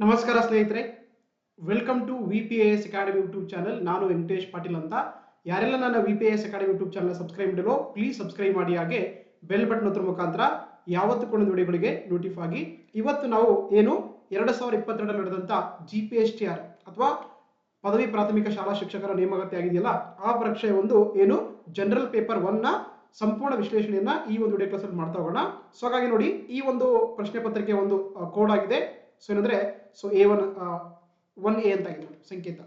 ನಮಸ್ಕಾರ ಸ್ನೇಹಿತರೆ, welcome to VPAS academy YouTube channel. ನಾನು ವೆಂಕಟೇಶ್ ಪಾಟೀಲ್ ಅಂತ. ಯಾರೆಲ್ಲ ನನ್ನ VPAS academy YouTube channel subscribe ಮಾಡಿರೋ ಪ್ಲೀಸ್ ಸಬ್ಸ್ಕ್ರೈಬ್ ಮಾಡಿ, ಹಾಗೆ ಬೆಲ್ ಬಟನ್ ಒತ್ತುವ ಮುಖಾಂತರ ಯಾವತ್ತು ಕೂಡ ವಿಡಿಯೋಗಳಿಗೆ ನೋಟಿಫೈ ಆಗಿ. ಇವತ್ತು ನಾವು ಏನು 2022 ನಡೆದಂತ GPSTR ಅಥವಾ ಪದವಿ ಪ್ರಾಥಮಿಕ ಶಾಲಾ ಶಿಕ್ಷಕರ ನೇಮಕಾತಿ ಆಗಿದೆಯಲ್ಲ, ಆ ಪರೀಕ್ಷೆಯ ಒಂದು ಏನು ಜನರಲ್ ಪೇಪರ್ 1 ನ ಸಂಪೂರ್ಣ ವಿಶ್ಲೇಷಣೆಯನ್ನ ಈ ಒಂದು ವಿಡಿಯೋ ಕ್ಲಾಸ್ ಅಲ್ಲಿ ಮಾಡ್ತಾ ಹೋಗೋಣ. ಸೊ ಹಾಗಾಗಿ ನೋಡಿ, ಈ ಒಂದು ಪ್ರಶ್ನೆ ಪತ್ರಿಕೆ ಒಂದು ಕೋಡ್ ಆಗಿದೆ. ಸೊ ಏನಂದ್ರೆ A1 1A ಅಂತ ಆಗಿದೆ ಸಂಕೇತ.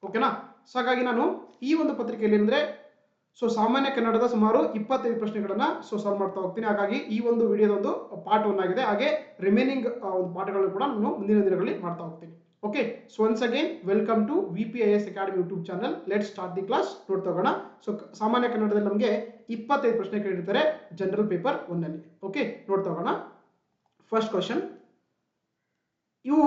ಓಕೆನಾ? ಸೊ ಹಾಗಾಗಿ ನಾನು ಈ ಒಂದು ಪತ್ರಿಕೆಯಲ್ಲಿ ಏನಂದ್ರೆ ಸಾಮಾನ್ಯ ಕನ್ನಡದ ಸುಮಾರು 25 ಪ್ರಶ್ನೆಗಳನ್ನ ಸಾಲ್ವ್ ಮಾಡ್ತಾ ಹೋಗ್ತೀನಿ. ಹಾಗಾಗಿ ಈ ಒಂದು ವಿಡಿಯೋದ ಒಂದು ಪಾರ್ಟ್ 1 ಆಗಿದೆ. ಹಾಗೆ ರಿಮೈನಿಂಗ್ ಒಂದು ಪಾಠಗಳನ್ನು ಕೂಡ ನಾನು ಮುಂದಿನ ದಿನಗಳಲ್ಲಿ ಮಾಡ್ತಾ ಹೋಗ್ತೀನಿ. Okay, so once again welcome to VPAS academy YouTube channel. Let's start the class. ನೋಡ್ತಾ ಹೋಗೋಣ. ಸೊ ಸಾಮಾನ್ಯ ಕನ್ನಡದಲ್ಲಿ ನಮಗೆ 25 ಪ್ರಶ್ನೆ ಕೇಳಿರ್ತಾರೆ ಜನರಲ್ ಪೇಪರ್ 1 ನಲ್ಲಿ. ಓಕೆ, ನೋಡ್ತಾ ಹೋಗೋಣ. ಫಸ್ಟ್ ಕ್ವಶನ್, ಇವು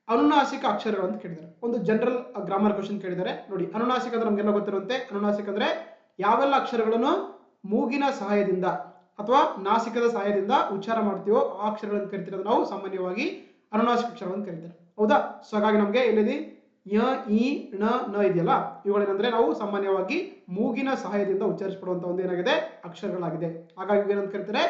ಅನುನಾಸಿಕ ಅಕ್ಷರಗಳು ಅಂತ ಕೇಳಿದ್ದಾರೆ. ಒಂದು ಜನರಲ್ ಗ್ರಾಮರ್ ಕ್ವಶನ್ ಕೇಳಿದ್ದಾರೆ. ನೋಡಿ, ಅನುನಾಸಿಕ ಅಂದ್ರೆ ನಮಗೆಲ್ಲ ಗೊತ್ತಿರುವಂತೆ, ಅನುನಾಸಿಕ ಅಂದ್ರೆ ಯಾವೆಲ್ಲ ಅಕ್ಷರಗಳನ್ನು ಮೂಗಿನ ಸಹಾಯದಿಂದ ಅಥವಾ ನಾಸಿಕದ ಸಹಾಯದಿಂದ ಉಚ್ಚಾರ ಮಾಡ್ತೀವೋ ಆ ಅಕ್ಷರಗಳನ್ನು ಕರಿತಿರೋದು ನಾವು ಸಾಮಾನ್ಯವಾಗಿ ಅನುನಾಸಿಕ ಅಕ್ಷರಗಳನ್ನು ಕರೀತಾರೆ. ಹೌದಾ? ಸೊ ಹಾಗಾಗಿ ನಮಗೆ ಇಲ್ಲಿ ಯ, ಇ, ಣ, ನ ಇದೆಯಲ್ಲ, ಇವುಗಳೇನಂದ್ರೆ ನಾವು ಸಾಮಾನ್ಯವಾಗಿ ಮೂಗಿನ ಸಹಾಯದಿಂದ ಉಚ್ಚರಿಸಲ್ಪಡುವಂತ ಒಂದು ಏನಾಗಿದೆ ಅಕ್ಷರಗಳಾಗಿದೆ. ಹಾಗಾಗಿ ಏನಂತ ಕರೀತಾರೆ?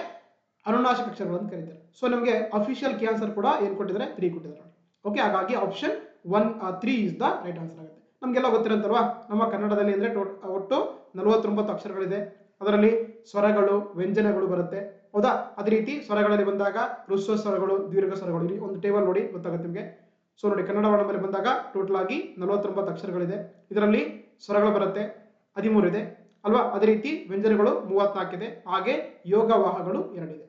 ಅನುನಾಸಿಕ ಅಕ್ಷರಗಳನ್ನು ಕರೀತಾರೆ. ಸೊ ನಮಗೆ ಅಫಿಷಿಯಲ್ ಕೀ ಆನ್ಸರ್ ಕೂಡ ಏನು ಕೊಟ್ಟಿದ್ದಾರೆ? 3 ಕೊಟ್ಟಿದ್ದಾರೆ. ಓಕೆ, ಹಾಗಾಗಿ option 3 is the right answer ಆಗುತ್ತೆ. ನಮಗೆಲ್ಲ ಗೊತ್ತಿರಂತಲ್ವಾ, ನಮ್ಮ ಕನ್ನಡದಲ್ಲಿ ಅಂದ್ರೆ ಒಟ್ಟು 49 ಅಕ್ಷರಗಳಿದೆ. ಅದರಲ್ಲಿ ಸ್ವರಗಳು, ವ್ಯಂಜನಗಳು ಬರುತ್ತೆ. ಹೌದಾ? ಅದೇ ರೀತಿ ಸ್ವರಗಳಲ್ಲಿ ಬಂದಾಗ ಹ್ರಸ್ವ ಸ್ವರಗಳು, ದೀರ್ಘ ಸ್ವರಗಳು, ಇಲ್ಲಿ ಒಂದು ಟೇಬಲ್ ನೋಡಿ ಗೊತ್ತಾಗುತ್ತೆ ನಿಮಗೆ. ಸೊ ನೋಡಿ, ಕನ್ನಡ ವರ್ಣ ಮೇಲೆ ಬಂದಾಗ ಟೋಟಲ್ ಆಗಿ 49 ಅಕ್ಷರಗಳಿದೆ. ಇದರಲ್ಲಿ ಸ್ವರಗಳು ಬರುತ್ತೆ 13 ಇದೆ ಅಲ್ವಾ? ಅದೇ ರೀತಿ ವ್ಯಂಜನಗಳು 34 ಇದೆ. ಹಾಗೆ ಯೋಗವಾಹಗಳು 2 ಇದೆ.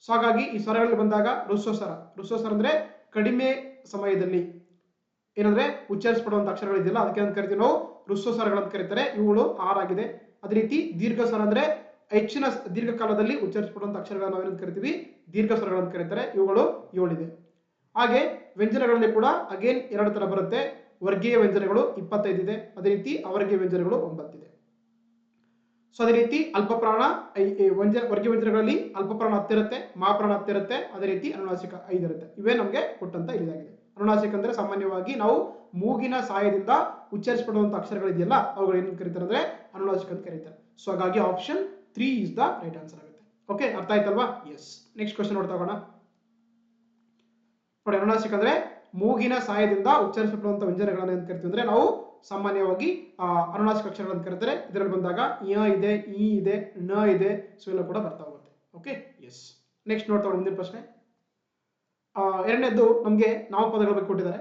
ಸೊ ಹಾಗಾಗಿ ಈ ಸ್ವರಗಳಲ್ಲಿ ಬಂದಾಗ ಹ್ರಸ್ವ ಸ್ವರ ಅಂದ್ರೆ ಕಡಿಮೆ ಸಮಯದಲ್ಲಿ ಏನಂದ್ರೆ ಉಚ್ಚರಿಸಲ್ಪಡುವಂತ ಅಕ್ಷರಗಳಿದೆಯಲ್ಲ, ಅದಕ್ಕೆ ಅಂತ ಕರಿತೀವಿ ನಾವು ಹ್ರಸ್ವ ಸ್ವರಗಳಂತ ಕರೀತಾರೆ. ಇವುಗಳು 6 ಆಗಿದೆ. ಅದೇ ರೀತಿ ದೀರ್ಘ ಸ್ವರ ಅಂದ್ರೆ ಹೆಚ್ಚಿನ ದೀರ್ಘಕಾಲದಲ್ಲಿ ಉಚ್ಚರಿಸಲ್ಪಡುವಂತ ಅಕ್ಷರಗಳನ್ನು ನಾವೇನಂತ ಕರಿತೀವಿ? ದೀರ್ಘ ಸ್ವರಗಳಂತ ಕರೀತಾರೆ. ಇವುಗಳು 7 ಇದೆ. ಹಾಗೆ ವ್ಯಂಜನಗಳಲ್ಲಿ ಕೂಡ ಅಗೇನ್ 2 ತರ ಬರುತ್ತೆ. ವರ್ಗೀಯ ವ್ಯಂಜನಗಳು 25 ಇದೆ. ಅದೇ ರೀತಿ ಅವರ್ಗೀಯ ವ್ಯಂಜನಗಳು 9 ಇದೆ. ಸೊ ಅದೇ ರೀತಿ ಅಲ್ಪಪ್ರಾಣ ವರ್ಗೀಯ ವ್ಯಂಜನಗಳಲ್ಲಿ ಅಲ್ಪಪ್ರಾಣ 10 ಇರುತ್ತೆ, ಮಹಾಪ್ರಾಣ 10 ಇರುತ್ತೆ. ಅದೇ ರೀತಿ ಅನುನಾಸಿಕ 5 ಇರುತ್ತೆ. ಇವೇ ನಮಗೆ ಕೊಟ್ಟಂತ ಇದಾಗಿದೆ. ಅನುನಾಸಿಕ ಅಂದ್ರೆ ಸಾಮಾನ್ಯವಾಗಿ ನಾವು ಮೂಗಿನ ಸಹಾಯದಿಂದ ಉಚ್ಚರಿಸಲ್ಪಡುವಂತ ಅಕ್ಷರಗಳಿದೆಯಲ್ಲ, ಅವುಗಳು ಏನಂತ ಕರೀತಾರೆ ಅಂದ್ರೆ ಅನುನಾಸಿಕ ಅಂತ ಕರೀತಾರೆ. ಸೊ ಹಾಗಾಗಿ option 3 is the right answer ಆಗುತ್ತೆ. ಓಕೆ, ಅರ್ಥ ಆಯ್ತಲ್ವಾ? ಎಸ್. ನೆಕ್ಸ್ಟ್ ಕ್ವಶನ್ ನೋಡ್ತಾ ಹೋಗೋಣ. ನೋಡಿ, ಅನುನಾಸಿಕ ಅಂದ್ರೆ ಮೂಗಿನ ಸಹಾಯದಿಂದ ಉಚ್ಚರಿಸಲ್ಪಡುವಂತ ವ್ಯಂಜನಗಳನ್ನು ಏನು ಕರಿತೀವಿ ಅಂದ್ರೆ ನಾವು ಸಾಮಾನ್ಯವಾಗಿ ಅನುನಾಸಿಕ ಅಕ್ಷರಗಳನ್ನು ಕರೀತಾರೆ. ಇದರಲ್ಲಿ ಬಂದಾಗ ಯ ಇದೆ, ಇ ಇದೆ, ನ ಇದೆ. ಸೊ ಎಲ್ಲ ಕೂಡ ಬರ್ತಾ ಹೋಗುತ್ತೆ. Okay, yes. ನೆಕ್ಸ್ಟ್ ನೋಡ್ತಾ ಹೋಗೋಣ ಮುಂದಿನ ಪ್ರಶ್ನೆ. ಎರಡನೇದ್ದು ನಮಗೆ ನಾಮಪದಗಳ ಬಗ್ಗೆ ಕೊಟ್ಟಿದ್ದಾರೆ.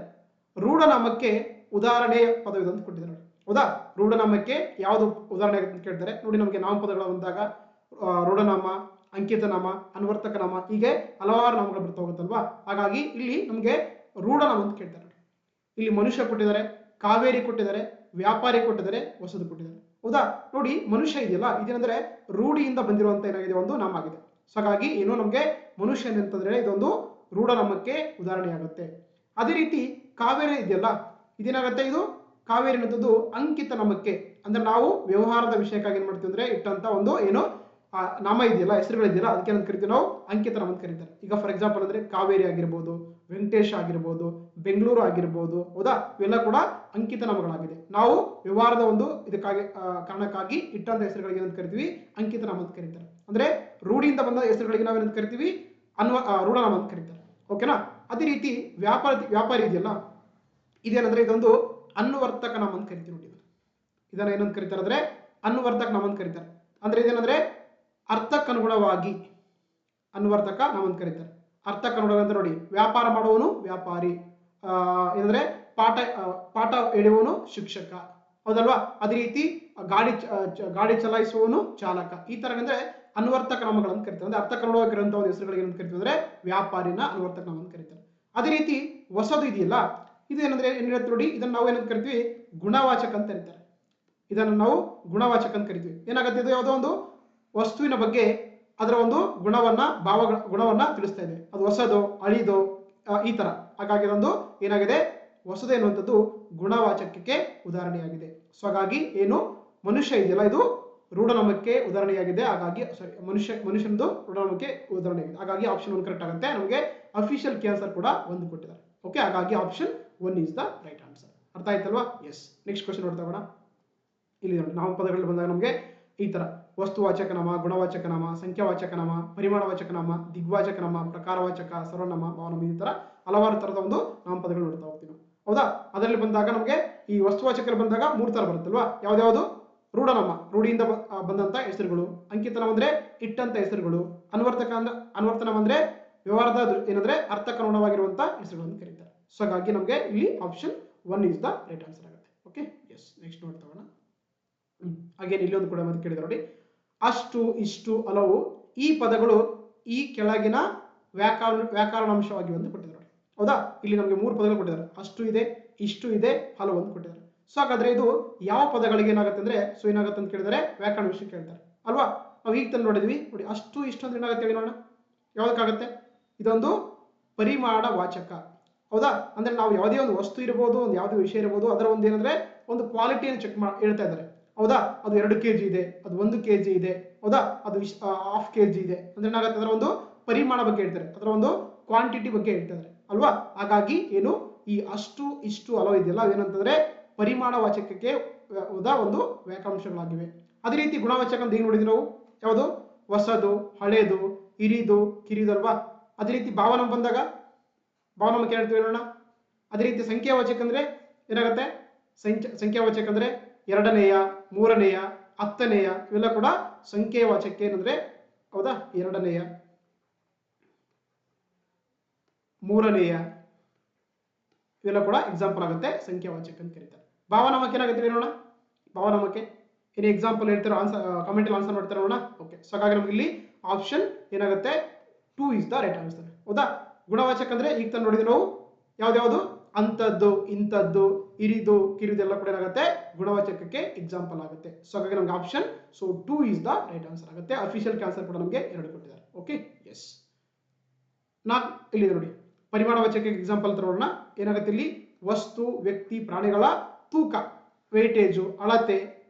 ರೂಢನಾಮಕ್ಕೆ ಉದಾಹರಣೆಯ ಪದವಿದೆ ಅಂತ ಕೊಟ್ಟಿದ್ದಾರೆ. ಹೌದಾ? ರೂಢನಾಮಕ್ಕೆ ಯಾವುದು ಉದಾಹರಣೆ ಅಂತ ಕೇಳ್ತಾರೆ. ನೋಡಿ, ನಮಗೆ ನಾಮಪದಗಳು ಬಂದಾಗ ರೂಢನಾಮ, ಅಂಕಿತನಾಮ, ಅನ್ವರ್ತಕ ನಾಮ, ಹೀಗೆ ಹಲವಾರು ನಾಮಗಳು ಬರ್ತಾ ಹೋಗುತ್ತಲ್ವಾ? ಹಾಗಾಗಿ ಇಲ್ಲಿ ನಮಗೆ ರೂಢನಾಮ ಅಂತ ಕೇಳ್ತಾರೆ. ಇಲ್ಲಿ ಮನುಷ್ಯ ಕೊಟ್ಟಿದ್ದಾರೆ, ಕಾವೇರಿ ಕೊಟ್ಟಿದ್ದಾರೆ, ವ್ಯಾಪಾರಿ ಕೊಟ್ಟಿದ್ದಾರೆ, ಹೊಸದು ಕೊಟ್ಟಿದ್ದಾರೆ. ಹೌದಾ? ನೋಡಿ, ಮನುಷ್ಯ ಇದೆಯಲ್ಲ, ಇದೇನಂದ್ರೆ ರೂಢಿಯಿಂದ ಬಂದಿರುವಂತ ಏನಾಗಿದೆ ಒಂದು ನಾಮ ಆಗಿದೆ. ಸೊ ಹಾಗಾಗಿ ಏನು ನಮಗೆ ಮನುಷ್ಯ ಅಂತಂದ್ರೆ ಇದೊಂದು ರೂಢನಾಮಕ್ಕೆ ಉದಾಹರಣೆ ಆಗುತ್ತೆ. ಅದೇ ರೀತಿ ಕಾವೇರಿ ಇದೆಯಲ್ಲ, ಇದೇನಾಗುತ್ತೆ? ಇದು ಕಾವೇರಿ ಅನ್ನೋದು ಅಂಕಿತ ನಾಮಕ್ಕೆ, ಅಂದ್ರೆ ನಾವು ವ್ಯವಹಾರದ ವಿಷಯಕ್ಕಾಗಿ ಏನ್ ಮಾಡ್ತೀವಿ ಅಂದ್ರೆ ಇಟ್ಟಂತ ಒಂದು ಏನು ನಾಮ ಇದೆಯಲ್ಲ, ಹೆಸರುಗಳಿದೆಯಲ್ಲ, ಅದಕ್ಕೆ ಏನಂತ ಕರಿತೀವಿ ನಾವು? ಅಂಕಿತ ನಾಮ ಅಂತ ಕರೀತಾರೆ. ಈಗ ಫಾರ್ ಎಕ್ಸಾಂಪಲ್ ಅಂದ್ರೆ ಕಾವೇರಿ ಆಗಿರ್ಬೋದು, ವೆಂಕಟೇಶ್ ಆಗಿರ್ಬೋದು, ಬೆಂಗಳೂರು ಆಗಿರ್ಬೋದು. ಹೌದಾ? ಇವೆಲ್ಲ ಕೂಡ ಅಂಕಿತ ನಾಮಗಳಾಗಿದೆ. ನಾವು ವ್ಯವಹಾರದ ಒಂದು ಇದಕ್ಕಾಗಿ ಕಾರಣಕ್ಕಾಗಿ ಇಟ್ಟಂತ ಹೆಸರುಗಳಿಗೆ ಏನಂತ ಕರಿತೀವಿ? ಅಂಕಿತ ನಾಮ ಅಂತ ಕರೀತಾರೆ. ಅಂದ್ರೆ ರೂಢಿಯಿಂದ ಬಂದ ಹೆಸರುಗಳಿಗೆ ನಾವೇನಂತ ಕರಿತೀವಿ? ರೂಢನಾಮ ಅಂತ ಕರೀತಾರೆ. ಓಕೆನಾ? ಅದೇ ರೀತಿ ವ್ಯಾಪಾರಿ ಇದೆಯಲ್ಲ, ಇದೇನಂದ್ರೆ ಇದೊಂದು ಅನ್ವರ್ತಕ ನಾಮ ಅಂತ ಕರಿತೀವಿ. ನೋಡಿ, ಇದನ್ನ ಏನಂತ ಕರೀತಾರೆ ಅಂದ್ರೆ ಅನ್ವರ್ತಕ ನಾಮ ಅಂತ ಕರೀತಾರೆ. ಅಂದ್ರೆ ಇದೇನಂದ್ರೆ ಅರ್ಥಕ್ಕನುಗುಣವಾಗಿ ಅನ್ವರ್ತಕ ನಾಮ ಅಂತ ಕರೀತಾರೆ. ಅರ್ಥಕ್ಕನುಗುಣ ಅಂತ ನೋಡಿ, ವ್ಯಾಪಾರ ಮಾಡುವವನು ವ್ಯಾಪಾರಿ, ಏನಂದ್ರೆ ಪಾಠ ಹೇಳುವವನು ಶಿಕ್ಷಕ. ಹೌದಲ್ವಾ? ಅದೇ ರೀತಿ ಗಾಡಿ ಚಲಾಯಿಸುವವನು ಚಾಲಕ. ಈ ತರ ಅಂದ್ರೆ ಅನ್ವರ್ತಕ ನಾಮಗಳನ್ನು ಕರೀತಾರೆ. ಅಂದ್ರೆ ಅರ್ಥಕ್ಕನುಗುಣವಾಗಿರುವಂತಹ ಒಂದು ಹೆಸರುಗಳಿಗೆ ಏನಂತ ಕರಿತೀವಿ ಅಂದ್ರೆ ವ್ಯಾಪಾರಿನ ಅನ್ವರ್ತಕ ನಾಮ ಅಂತ ಕರೀತಾರೆ. ಅದೇ ರೀತಿ ಹೊಸದು ಇದೆಯಲ್ಲ, ಇದೇನಂದ್ರೆ ಏನಿರುತ್ತೆ ನೋಡಿ, ಇದನ್ನ ನಾವು ಏನಂತ ಕರಿತೀವಿ? ಗುಣವಾಚಕ ಅಂತ ಕರೀತಾರೆ. ಇದನ್ನು ನಾವು ಗುಣವಾಚಕ ಅಂತ ಕರಿತೀವಿ. ಏನಾಗುತ್ತೆ? ಇದು ಯಾವುದೋ ಒಂದು ವಸ್ತುವಿನ ಬಗ್ಗೆ ಅದರ ಒಂದು ಗುಣವನ್ನ ತಿಳಿಸ್ತಾ ಇದೆ. ಅದು ಹೊಸದು, ಹಳಿದು, ಈ ತರ. ಹಾಗಾಗಿ ಇದೊಂದು ಏನಾಗಿದೆ? ಹೊಸದು ಎನ್ನುವಂಥದ್ದು ಗುಣವಾಚಕಕ್ಕೆ ಉದಾಹರಣೆಯಾಗಿದೆ. ಸೊ ಹಾಗಾಗಿ ಏನು ಮನುಷ್ಯ ಇದೆಯಲ್ಲ, ಇದು ರೂಢನಾಮಕ್ಕೆ ಉದಾಹರಣೆಯಾಗಿದೆ. ಹಾಗಾಗಿ ಮನುಷ್ಯನದು ರೂಢನಾಮಕ್ಕೆ ಉದಾಹರಣೆಯಾಗಿದೆ. ಹಾಗಾಗಿ ಆಪ್ಷನ್ 1 ಕರೆಕ್ಟ್ ಆಗುತ್ತೆ. ನಮಗೆ ಅಫಿಷಿಯಲ್ ಕೀ ಆನ್ಸರ್ ಕೂಡ 1 ಕೊಟ್ಟಿದ್ದಾರೆ. ಓಕೆ, ಹಾಗಾಗಿ option 1 is the right answer. ಅರ್ಥ ಆಯ್ತಲ್ವಾ? ಎಸ್. ನೆಕ್ಸ್ಟ್ ಕ್ವಶನ್ ನೋಡ್ತಾ ಹೋಗೋಣ. ಇಲ್ಲಿ ನೋಡಿ, ನಾಮಪದಗಳು ಬಂದಾಗ ನಮಗೆ ಈ ತರ ವಸ್ತುವಾಚಕ ನಾಮ, ಗುಣವಾಚಕ ನಾಮ, ಸಂಖ್ಯಾವಾಚಕ ನಾಮ, ಪರಿಮಾಣವಾಚಕ ನಾಮ, ದಿಗ್ವಾಚಕ ನಾಮ, ಪ್ರಕಾರವಾಚಕ, ಸರ್ವನಾಮ, ಭಾವನಾಮ, ಈ ತರ ಹಲವಾರು ತರದ ಒಂದು ನಾಮಪದಗಳು ನೋಡ್ತಾ ಹೋಗ್ತೀವಿ. ಹೌದಾ? ಅದರಲ್ಲಿ ಬಂದಾಗ ನಮಗೆ ಈ ವಸ್ತುವಾಚಕರು ಬಂದಾಗ 3 ತರ ಬರುತ್ತಲ್ವಾ? ಯಾವ್ದ್ಯಾವುದು? ರೂಢನಾಮ, ರೂಢಿಯಿಂದ ಬಂದಂತ ಹೆಸರುಗಳು. ಅಂಕಿತನಾಮ ಅಂದ್ರೆ ಇಟ್ಟಂತ ಹೆಸರುಗಳು. ಅನ್ವರ್ತನಾಮ ಅಂದ್ರೆ ವ್ಯವಹಾರದ ಏನಂದ್ರೆ ಅರ್ಥಕ್ಕನುಗುಣವಾಗಿರುವಂತಹ ಹೆಸರುಗಳನ್ನು ಕರೀತಾರೆ. ಸೊ ಹಾಗಾಗಿ ನಮಗೆ ಇಲ್ಲಿ option 1 is the right answer ಆಗುತ್ತೆ. Okay, yes. ನೆಕ್ಸ್ಟ್ ನೋಡ್ತಾ ಹೋಗೋಣ. ಹಾಗೇನು ಇಲ್ಲಿ ಒಂದು ಕೂಡ ಮತ್ತೆ ಕೇಳಿದ್ರೆ ನೋಡಿ, ಅಷ್ಟು, ಇಷ್ಟು, ಹಲವು ಈ ಪದಗಳು ಈ ಕೆಳಗಿನ ವ್ಯಾಕರಣಾಂಶವಾಗಿ ಒಂದು ಕೊಟ್ಟಿದ್ದಾರೆ. ಹೌದಾ? ಇಲ್ಲಿ ನಮಗೆ 3 ಪದಗಳು ಕೊಟ್ಟಿದ್ದಾರೆ. ಅಷ್ಟು ಇದೆ, ಇಷ್ಟು ಇದೆ, ಹಲವು ಅಂತ ಕೊಟ್ಟಿದ್ದಾರೆ. ಸೊ ಹಾಗಾದ್ರೆ ಇದು ಯಾವ ಪದಗಳಿಗೆ ಏನಾಗುತ್ತೆ ಅಂದ್ರೆ, ಸೊ ಏನಾಗುತ್ತೆ ಅಂತ ಕೇಳಿದರೆ ವ್ಯಾಕರಣ ವಿಷಯ ಕೇಳ್ತಾರೆ ಅಲ್ವಾ? ನಾವು ಈಗ ತಂದು ನೋಡಿದ್ವಿ ನೋಡಿ, ಅಷ್ಟು ಇಷ್ಟು ಅಂದ್ರೆ ಏನಾಗುತ್ತೆ ಹೇಳಿ ನೋಡೋಣ. ಯಾವ್ದಕ್ಕಾಗತ್ತೆ? ಇದೊಂದು ಪರಿಮಾಣ ವಾಚಕ. ಹೌದಾ? ಅಂದ್ರೆ ನಾವು ಯಾವುದೇ ಒಂದು ವಸ್ತು ಇರಬಹುದು, ಒಂದು ಯಾವುದೇ ವಿಷಯ ಇರಬಹುದು, ಅದರ ಒಂದು ಏನಂದ್ರೆ ಒಂದು ಕ್ವಾಲಿಟಿಯನ್ನು ಚೆಕ್ ಹೇಳ್ತಾ ಇದ್ದಾರೆ. ಹೌದಾ? ಅದು 2 kg ಇದೆ, ಅದು 1 kg ಇದೆ. ಹೌದಾ? ಅದು ½ kg ಇದೆ ಅಂದ್ರೆ ಏನಾಗುತ್ತೆ? ಅದರ ಒಂದು ಪರಿಮಾಣ ಬಗ್ಗೆ ಹೇಳ್ತಾರೆ, ಅದರ ಒಂದು ಕ್ವಾಂಟಿಟಿ ಬಗ್ಗೆ ಹೇಳ್ತಾರೆ ಅಲ್ವಾ? ಹಾಗಾಗಿ ಏನು ಈ ಅಷ್ಟು, ಇಷ್ಟು, ಹಲವು ಇದೆಯಲ್ಲ, ಅದೇನಂತಂದ್ರೆ ಪರಿಮಾಣ ವಾಚಕಕ್ಕೆ ಒಂದು ವ್ಯಾಕರಣಾಂಶಗಳಾಗಿವೆ. ಅದೇ ರೀತಿ ಗುಣವಾಚಕ ಅಂತ ಈಗ ನೋಡಿದ್ವಿ ನಾವು, ಯಾವುದು? ಹೊಸದು, ಹಳೇದು, ಹಿರಿದು, ಕಿರಿದು ಅಲ್ವಾ? ಅದೇ ರೀತಿ ಭಾವನಾಮ ಬಂದಾಗ ಭಾವನಾಮಕ್ಕೆ ಹೇಳ್ತೀವಿ ಹೇಳೋಣ. ಅದೇ ರೀತಿ ಸಂಖ್ಯಾವಾಚಕ ಅಂದ್ರೆ ಏನಾಗುತ್ತೆ? ಸಂಖ್ಯಾವಾಚಕ ಅಂದ್ರೆ 2ನೇಯ, 3ನೇಯ, 10ನೇಯ ಇವೆಲ್ಲ ಕೂಡ ಸಂಖ್ಯಾವಾಚಕ ಏನಂದ್ರೆ, ಹೌದಾ? 2ನೇಯ, 3ನೇಯ ಇವೆಲ್ಲ ಕೂಡ ಎಕ್ಸಾಂಪಲ್ ಆಗುತ್ತೆ, ಸಂಖ್ಯಾವಾಚಕ ಅಂತ ಕರೀತಾರೆ. ಭಾವನಾಮಕ್ಕೆ ಏನಾಗುತ್ತೆ ಹೇಳೋಣ. ಭಾವನಾಮಕ್ಕೆ ಏನು ಎಕ್ಸಾಂಪಲ್ ಹೇಳ್ತಾರೋ ಆನ್ಸರ್ ಕಮೆಂಟ್ ಅಲ್ಲಿ ಆನ್ಸರ್ ಮಾಡ್ತಾರೆ ನೋಡೋಣ. ಓಕೆ, ಸೊ ಹಾಗಾಗಿ ನಮಗೆ ಇಲ್ಲಿ ಆಪ್ಷನ್ ಏನಾಗುತ್ತೆ? 2 ಇಸ್ ದ ರೈಟ್ ಆನ್ಸರ್. ಹೌದಾ? ಗುಣವಾಚಕ ಅಂದ್ರೆ ಈಗ ತಾನು ನೋಡಿದ್ವಿ ನಾವು, ಯಾವ್ದ್ಯಾವುದು? ಅಂಥದ್ದು, ಇಂಥದ್ದು, ಹಿರಿದು, ಕಿರಿದು ಎಲ್ಲ ಕೂಡ ಏನಾಗುತ್ತೆ? ಗುಣವಾಚಕಕ್ಕೆ ಎಕ್ಸಾಂಪಲ್ ಆಗುತ್ತೆ. ಸೊ ಹಾಗಾಗಿ ನಮ್ಗೆ option 2 is the right answer ಆಗುತ್ತೆ. ಅಫಿಷಿಯಲ್ ಆನ್ಸರ್ ಕೂಡ ನಮಗೆ 2 ಕೊಟ್ಟಿದ್ದಾರೆ. Okay, yes. ಇಲ್ಲಿ ನೋಡಿ, ಪರಿಮಾಣವಾಚಕಕ್ಕೆ ಎಕ್ಸಾಂಪಲ್ ನೋಡೋಣ. ಏನಾಗುತ್ತೆ ಇಲ್ಲಿ? ವಸ್ತು, ವ್ಯಕ್ತಿ, ಪ್ರಾಣಿಗಳ ತೂಕ, ವೆಯ್ಟೇಜು, ಅಳತೆ,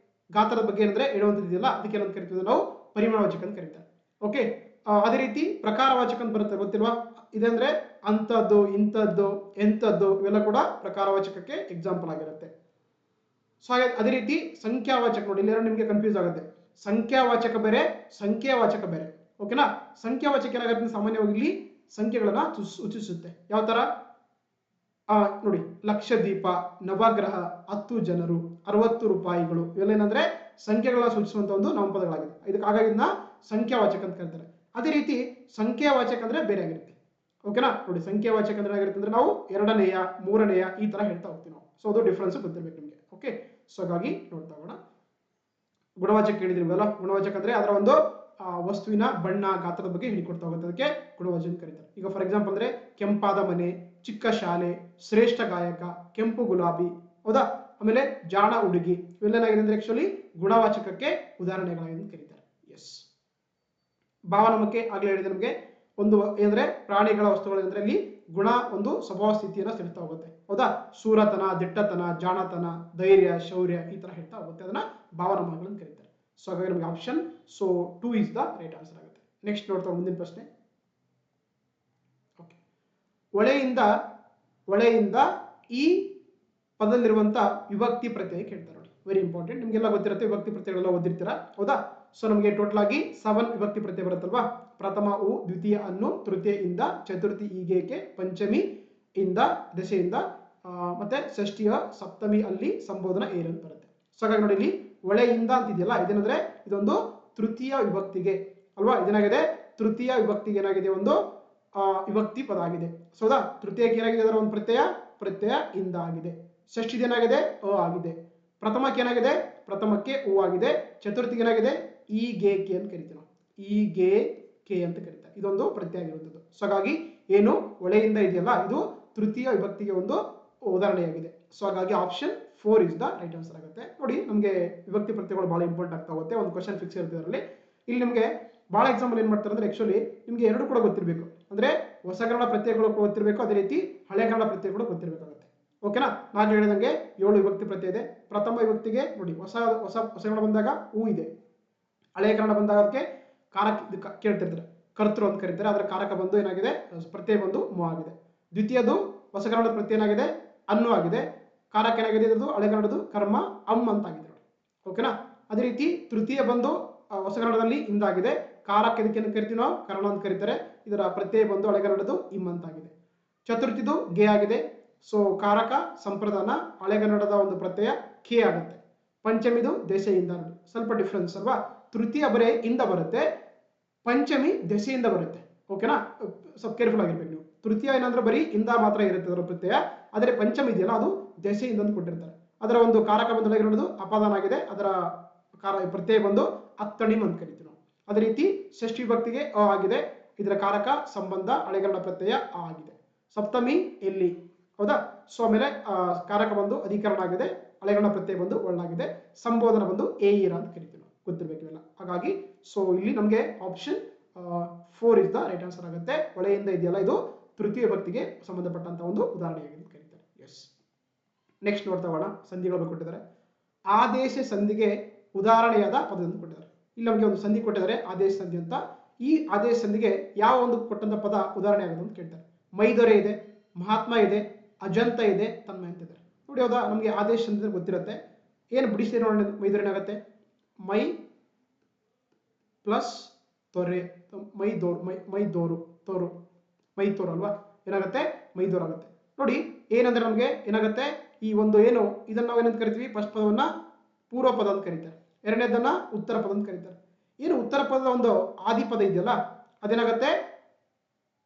ಗಾತ್ರದ ಬಗ್ಗೆ ಏನಂದ್ರೆ ಹೇಳುವಂಥದ್ದು ಇದೆಯಲ್ಲ, ಅದಕ್ಕೆ ಏನಂತ ಕರಿತೀವಿ ನಾವು? ಪರಿಮಾಣವಾಚಕ ಅಂತ ಕರೀತಾರೆ. ಓಕೆ, ಅದೇ ರೀತಿ ಪ್ರಕಾರವಾಚಕ ಅಂತ ಬರುತ್ತೆ, ಗೊತ್ತಿಲ್ವಾ? ಇದಂದ್ರೆ ಅಂಥದ್ದು, ಇಂಥದ್ದು, ಎಂಥದ್ದು ಇವೆಲ್ಲ ಕೂಡ ಪ್ರಕಾರವಾಚಕಕ್ಕೆ ಎಕ್ಸಾಂಪಲ್ ಆಗಿರುತ್ತೆ. ಸೊ ಹಾಗೆ ಅದೇ ರೀತಿ ಸಂಖ್ಯಾವಾಚಕ ನೋಡಿ, ಇಲ್ಲಿ ನಿಮಗೆ ಕನ್ಫ್ಯೂಸ್ ಆಗುತ್ತೆ. ಸಂಖ್ಯಾವಾಚಕ ಬೇರೆ, ಸಂಖ್ಯಾವಾಚಕ ಬೇರೆ. ಓಕೆನಾ? ಸಂಖ್ಯಾವಾಚಕ ಏನಾಗುತ್ತೆ? ಸಾಮಾನ್ಯವಾಗಿ ಇಲ್ಲಿ ಸಂಖ್ಯೆಗಳನ್ನ ಸೂಚಿಸುತ್ತೆ. ಯಾವ ತರ? ನೋಡಿ, ಲಕ್ಷದೀಪ, ನವಗ್ರಹ, 10 ಜನರು, 60 ರೂಪಾಯಿಗಳು ಇವೆಲ್ಲ ಏನಂದ್ರೆ ಸಂಖ್ಯೆಗಳನ್ನ ಸೂಚಿಸುವಂತ ಒಂದು ನಾಮಪದಗಳಾಗಿದೆ. ಇದಕ್ಕೆ ಹಾಗಾಗಿ ಇದನ್ನ ಸಂಖ್ಯಾವಾಚಕ ಅಂತ ಕರೀತಾರೆ. ಅದೇ ರೀತಿ ಸಂಖ್ಯಾವಾಚಕ ಅಂದ್ರೆ ಬೇರೆ ಆಗಿರುತ್ತೆ. ಓಕೆನಾ? ನೋಡಿ, ಸಂಖ್ಯಾವಾಚಕ ಅಂದ್ರೆ ಏನಾಗಿರುತ್ತೆ ಅಂದ್ರೆ ನಾವು 2ನೇಯ, 3ನೇಯ ಈ ತರ ಹೇಳ್ತಾ ಹೋಗ್ತೀವಿ ನಾವು. ಸೊ ಅದು ಡಿಫ್ರೆನ್ಸ್ ಗೊತ್ತಿರ್ಬೇಕು ನಿಮಗೆ. ಓಕೆ, ಸೊ ಹಾಗಾಗಿ ನೋಡ್ತಾ ಹೋಗೋಣ. ಗುಣವಾಚಕ ಹೇಳಿದ್ರಿವಲ್ಲ, ಗುಣವಾಚಕ ಅಂದ್ರೆ ಅದರ ಒಂದು ವಸ್ತುವಿನ ಬಣ್ಣ, ಗಾತ್ರದ ಬಗ್ಗೆ ಹೇಳಿಕೊಡ್ತಾ ಹೋಗುತ್ತೆ, ಅದಕ್ಕೆ ಗುಣವಾಚಕ ಕರೀತಾರೆ. ಈಗ ಫಾರ್ ಎಕ್ಸಾಂಪಲ್ ಅಂದ್ರೆ ಕೆಂಪಾದ ಮನೆ, ಚಿಕ್ಕ ಶಾಲೆ, ಶ್ರೇಷ್ಠ ಗಾಯಕ, ಕೆಂಪು ಗುಲಾಬಿ. ಹೌದಾ? ಆಮೇಲೆ ಜಾಣ ಹುಡುಗಿ ಇವೆಲ್ಲ ಏನಾಗಿದೆ ಅಂದ್ರೆ ಆಕ್ಚುಲಿ ಗುಣವಾಚಕಕ್ಕೆ ಉದಾಹರಣೆಗಳಾಗಿ ಕರೀತಾರೆ. ಎಸ್. ಭಾವನಾಮಕ್ಕೆ ಆಗ್ಲೇ ಹೇಳಿದೆ ನಮಗೆ ಒಂದು ಏನಂದ್ರೆ ಪ್ರಾಣಿಗಳ ವಸ್ತುಗಳಂದ್ರೆ ಅಲ್ಲಿ ಗುಣ ಒಂದು ಸ್ವಭಾವ ಸ್ಥಿತಿಯನ್ನ ತಿಳಿಸ್ತಾ ಹೋಗುತ್ತೆ. ಹೌದಾ? ಶೂರತನ, ದಿಟ್ಟತನ, ಜಾಣತನ, ಧೈರ್ಯ, ಶೌರ್ಯ ಈ ತರ ಹೇಳ್ತಾ ಹೋಗುತ್ತೆ, ಅದನ್ನ ಭಾವನಾಮಗಳನ್ನು ಕರೀತಾರೆ. ಸೊ ಹಾಗಾಗಿ ನಮಗೆ option 2 is the right answer ಆಗುತ್ತೆ. ನೆಕ್ಸ್ಟ್ ನೋಡ್ತಾ ಮುಂದಿನ ಪ್ರಶ್ನೆ. ಓಕೆ, ಒಳೆಯಿಂದ ಈ ಪದದಲ್ಲಿರುವಂತ ವಿಭಕ್ತಿ ಪ್ರತ್ಯಯ ಕೇಳ್ತಾರೆ ನೋಡಿ. ವೆರಿ ಇಂಪಾರ್ಟೆಂಟ್, ನಿಮಗೆಲ್ಲ ಗೊತ್ತಿರುತ್ತೆ, ವಿಭಕ್ತಿ ಪ್ರತ್ಯಯಗಳೆಲ್ಲ ಓದಿರ್ತೀರಾ. ಹೌದಾ? ಸೊ ನಮಗೆ ಟೋಟಲ್ ಆಗಿ 7 ವಿಭಕ್ತಿ ಪ್ರತ್ಯಯ ಬರುತ್ತಲ್ವಾ? ಪ್ರಥಮ ಉ, ದ್ವಿತೀಯ ಅನ್ನು, ತೃತೀಯ ಇಂದ, ಚತುರ್ಥಿ ಈಗೇಕೆ, ಪಂಚಮಿ ಇಂದ, ದಶೆಯಿಂದ, ಮತ್ತೆ ಷಷ್ಠಿಯ ಸಪ್ತಮಿ ಅಲ್ಲಿ ಸಂಬೋಧನ ಏನ್ ಅಂತ ಬರುತ್ತೆ. ಸೊ ಹಾಗಾಗಿ ನೋಡಿ, ಇಲ್ಲಿ ಒಳೆಯಿಂದ ಅಂತಿದೆಯಲ್ಲ, ಇದೇನಂದ್ರೆ ಇದೊಂದು ತೃತೀಯ ವಿಭಕ್ತಿಗೆ ಅಲ್ವಾ? ಇದೇನಾಗಿದೆ? ತೃತೀಯ ವಿಭಕ್ತಿಗೆ ಏನಾಗಿದೆ? ಒಂದು ವಿಭಕ್ತಿ ಪದ ಆಗಿದೆ. ಸೊ ಹೌದಾ? ತೃತೀಯಕ್ಕೆ ಏನಾಗಿದೆ? ಅದರ ಒಂದು ಪ್ರತ್ಯಯ ಇಂದ ಆಗಿದೆ. ಷಷ್ಠಿಗೆ ಏನಾಗಿದೆ? ಅ ಆಗಿದೆ. ಪ್ರಥಮಕ್ಕೆ ಏನಾಗಿದೆ? ಪ್ರಥಮಕ್ಕೆ ಉ ಆಗಿದೆ. ಚತುರ್ಥಿಗೆ ಏನಾಗಿದೆ? ಈಗೇಕೆ ಅಂತ ಕರಿತೀವಿ ನಾವು. ಈಗೇಕೆ ಅಂತ ಕರೀತಾರೆ. ಇದೊಂದು ಪ್ರತ್ಯಯ ಆಗಿರುವಂಥದ್ದು. ಸೊ ಹಾಗಾಗಿ ಏನು ಒಳೆಯಿಂದ ಇದೆಯಲ್ಲ, ಇದು ತೃತೀಯ ವಿಭಕ್ತಿಗೆ ಒಂದು ಉದಾಹರಣೆಯಾಗಿದೆ. ಸೊ ಹಾಗಾಗಿ option 4 is the right answer ಆಗುತ್ತೆ. ನೋಡಿ, ನಮಗೆ ವಿಭಕ್ತಿ ಪ್ರತ್ಯಯಗಳು ಬಹಳ ಇಂಪಾರ್ಟೆಂಟ್ ಆಗ್ತಾ ಹೋಗುತ್ತೆ. ಒಂದು ಕ್ವಶನ್ ಫಿಕ್ಸ್ ಇರುತ್ತೆ ಅದರಲ್ಲಿ. ಇಲ್ಲಿ ನಿಮಗೆ ಬಹಳ ಎಕ್ಸಾಂಪಲ್ ಏನ್ ಮಾಡ್ತಾರೆ ಅಂದ್ರೆ ಆಕ್ಚುಲಿ ನಿಮಗೆ ಎರಡು ಕೂಡ ಗೊತ್ತಿರಬೇಕು. ಅಂದ್ರೆ ಹೊಸ ಕನ್ನಡ ಪ್ರತ್ಯಯಗಳು ಗೊತ್ತಿರಬೇಕು, ಅದೇ ರೀತಿ ಹಳೆ ಕನ್ನಡ ಪ್ರತ್ಯಯಗಳು ಗೊತ್ತಿರಬೇಕಾಗುತ್ತೆ. ಓಕೆನಾ? ನಾನು ಹೇಳಿದಂಗೆ 7 ವಿಭಕ್ತಿ ಪ್ರತ್ಯಯ ಇದೆ. ಪ್ರಥಮ ವಿಭಕ್ತಿಗೆ ನೋಡಿ ಹೊಸ ಕನ್ನಡ ಬಂದಾಗ ಹೂ ಇದೆ. ಹಳೆಯ ಕನ್ನಡ ಬಂದಾಗ ಅದಕ್ಕೆ ಕಾರಕ ಕೇಳ್ತಿರ್ತಾರೆ, ಕರ್ತೃ ಅಂತ ಕರೀತಾರೆ. ಅದರ ಕಾರಕ ಬಂದು ಏನಾಗಿದೆ? ಪ್ರತ್ಯಯ ಬಂದು ಮು ಆಗಿದೆ. ದ್ವಿತೀಯದು ಹೊಸಗನ್ನಡದ ಪ್ರತ್ಯಯ ಏನಾಗಿದೆ ಅನ್ನು ಆಗಿದೆ. ಕಾರಕ ಏನಾಗಿದೆ ಇದ್ರದ್ದು ಹಳೆಗನ್ನಡದು ಕರ್ಮ ಅಮ್ ಅಂತ ಆಗಿದೆ ನೋಡಿ. ಓಕೆನಾ. ಅದೇ ರೀತಿ ತೃತೀಯ ಬಂದು ಹೊಸಗನ್ನಡದಲ್ಲಿ ಇಂದಾಗಿದೆ. ಕಾರಕ ಇದಕ್ಕೆ ಕರಿತೀವಿ ನಾವು ಕರ್ಣ ಅಂತ ಕರೀತಾರೆ. ಇದರ ಪ್ರತ್ಯಯ ಬಂದು ಹಳೆಗನ್ನಡದು ಇಮ್ ಅಂತ ಆಗಿದೆ. ಚತುರ್ಥಿದು ಗೆ ಆಗಿದೆ. ಸೊ ಕಾರಕ ಸಂಪ್ರದಾನ ಹಳೆಗನ್ನಡದ ಒಂದು ಪ್ರತ್ಯಯ ಕೆ ಆಗುತ್ತೆ. ಪಂಚಮಿದು ದೆಸೆಯಿಂದ ನೋಡಿ, ಸ್ವಲ್ಪ ಡಿಫ್ರೆನ್ಸ್ ಅಲ್ವಾ. ತೃತೀಯ ಬರೇ ಇಂದ ಬರುತ್ತೆ, ಪಂಚಮಿ ದೆಸೆಯಿಂದ ಬರುತ್ತೆ. ಓಕೆನಾ. ಸ್ವಲ್ಪ ಕೇರ್ಫುಲ್ ಆಗಿರ್ಬೇಕು ನೀವು. ತೃತೀಯ ಏನಂದ್ರೆ ಬರೀ ಇಂದ ಮಾತ್ರ ಇರುತ್ತೆ ಅದರ ಪ್ರತ್ಯಯ. ಆದರೆ ಪಂಚಮಿ ಇದೆಯಲ್ಲ ಅದು ದೆಸೆಯಿಂದ ಅಂತ ಕೊಟ್ಟಿರ್ತಾರೆ. ಅದರ ಒಂದು ಕಾರಕ ಬಂದು ಹಳೆಗನ್ನಡದು ಅಪಾದಾನ ಆಗಿದೆ. ಅದರ ಪ್ರತ್ಯಯ ಬಂದು ಅತ್ತಣಿಮ್ ಅಂತ ಕರಿತೀವಿ ನಾವು. ಅದೇ ರೀತಿ ಷಷ್ಠಿ ವಿಭಕ್ತಿಗೆ ಅ ಆಗಿದೆ. ಇದರ ಕಾರಕ ಸಂಬಂಧ ಹಳೆಗನ್ನಡ ಪ್ರತ್ಯಯ ಆ ಆಗಿದೆ. ಸಪ್ತಮಿ ಎಲ್ಲಿ, ಹೌದಾ. ಸೊ ಆಮೇಲೆ ಕಾರಕ ಬಂದು ಅಧಿಕರಣ ಆಗಿದೆ. ಹಳೆಗನ್ನಡ ಪ್ರತ್ಯಯ ಬಂದು ಒಳ್ಳಾಗಿದೆ. ಸಂಬೋಧನ ಬಂದು ಏಯಿರ ಅಂತ ಕರಿತೀವಿ ನಾವು, ಗೊತ್ತಿರಬೇಕು ಇವೆಲ್ಲ. ಹಾಗಾಗಿ ಸೊ ಇಲ್ಲಿ ನಮಗೆ option 4 is the right answer ಆಗುತ್ತೆ. ಒಳೆಯಿಂದ ಇದೆಯಲ್ಲ ಇದು ತೃತೀಯ ವಿಭಕ್ತಿಗೆ ಸಂಬಂಧಪಟ್ಟಂತ ಒಂದು ಉದಾಹರಣೆಯಾಗಿದೆ ಅಂತ ಕರೀತಾರೆ. ಎಸ್. ನೆಕ್ಸ್ಟ್ ನೋಡ್ತಾ ಹೋಗೋಣ. ಸಂಧಿಗಳು ಕೊಟ್ಟಿದ್ದಾರೆ. ಆದೇಶ ಸಂಧಿಗೆ ಉದಾಹರಣೆಯಾದ ಪದವನ್ನು ಕೊಟ್ಟಿದ್ದಾರೆ. ಇಲ್ಲಿ ನಮಗೆ ಒಂದು ಸಂಧಿ ಕೊಟ್ಟಿದ್ದಾರೆ ಆದೇಶ ಸಂಧಿ ಅಂತ. ಈ ಆದೇಶ ಸಂಧಿಗೆ ಯಾವ ಒಂದು ಕೊಟ್ಟಂತ ಪದ ಉದಾಹರಣೆ ಆಗೋದು ಅಂತ ಕೇಳ್ತಾರೆ. ಮೈದೊರೆ ಇದೆ, ಮಹಾತ್ಮ ಇದೆ, ಅಜಂತ ಇದೆ, ತನ್ಮಯ ಅಂತ ಇದೆ ನೋಡಿ. ಹೌದಾ. ನಮಗೆ ಆದೇಶ ಸಂಧಿ ಗೊತ್ತಿರುತ್ತೆ. ಏನು ಬಿಡಿಸಿ ನೋಡೋಣ. ಮೈದೊರೆ ಏನಾಗುತ್ತೆ ಮೈ ಪ್ಲಸ್ ತೊರೆ, ಮೈದೋರು ತೋರು, ಮೈತೋರು ಅಲ್ವಾ. ಏನಾಗುತ್ತೆ ಮೈದೋರು ಆಗುತ್ತೆ ನೋಡಿ. ಏನಂದ್ರೆ ನಮಗೆ ಏನಾಗುತ್ತೆ ಈ ಒಂದು ಏನು ಇದನ್ನ ನಾವು ಏನಂತ ಕರಿತೀವಿ, ಫಸ್ಟ್ ಪದವನ್ನ ಪೂರ್ವ ಪದ ಅಂತ ಕರೀತಾರೆ, ಎರಡನೇದನ್ನ ಉತ್ತರ ಪದ ಅಂತ ಕರೀತಾರೆ. ಏನು ಉತ್ತರ ಪದದ ಒಂದು ಆದಿ ಪದ ಇದೆಯಲ್ಲ ಅದೇನಾಗುತ್ತೆ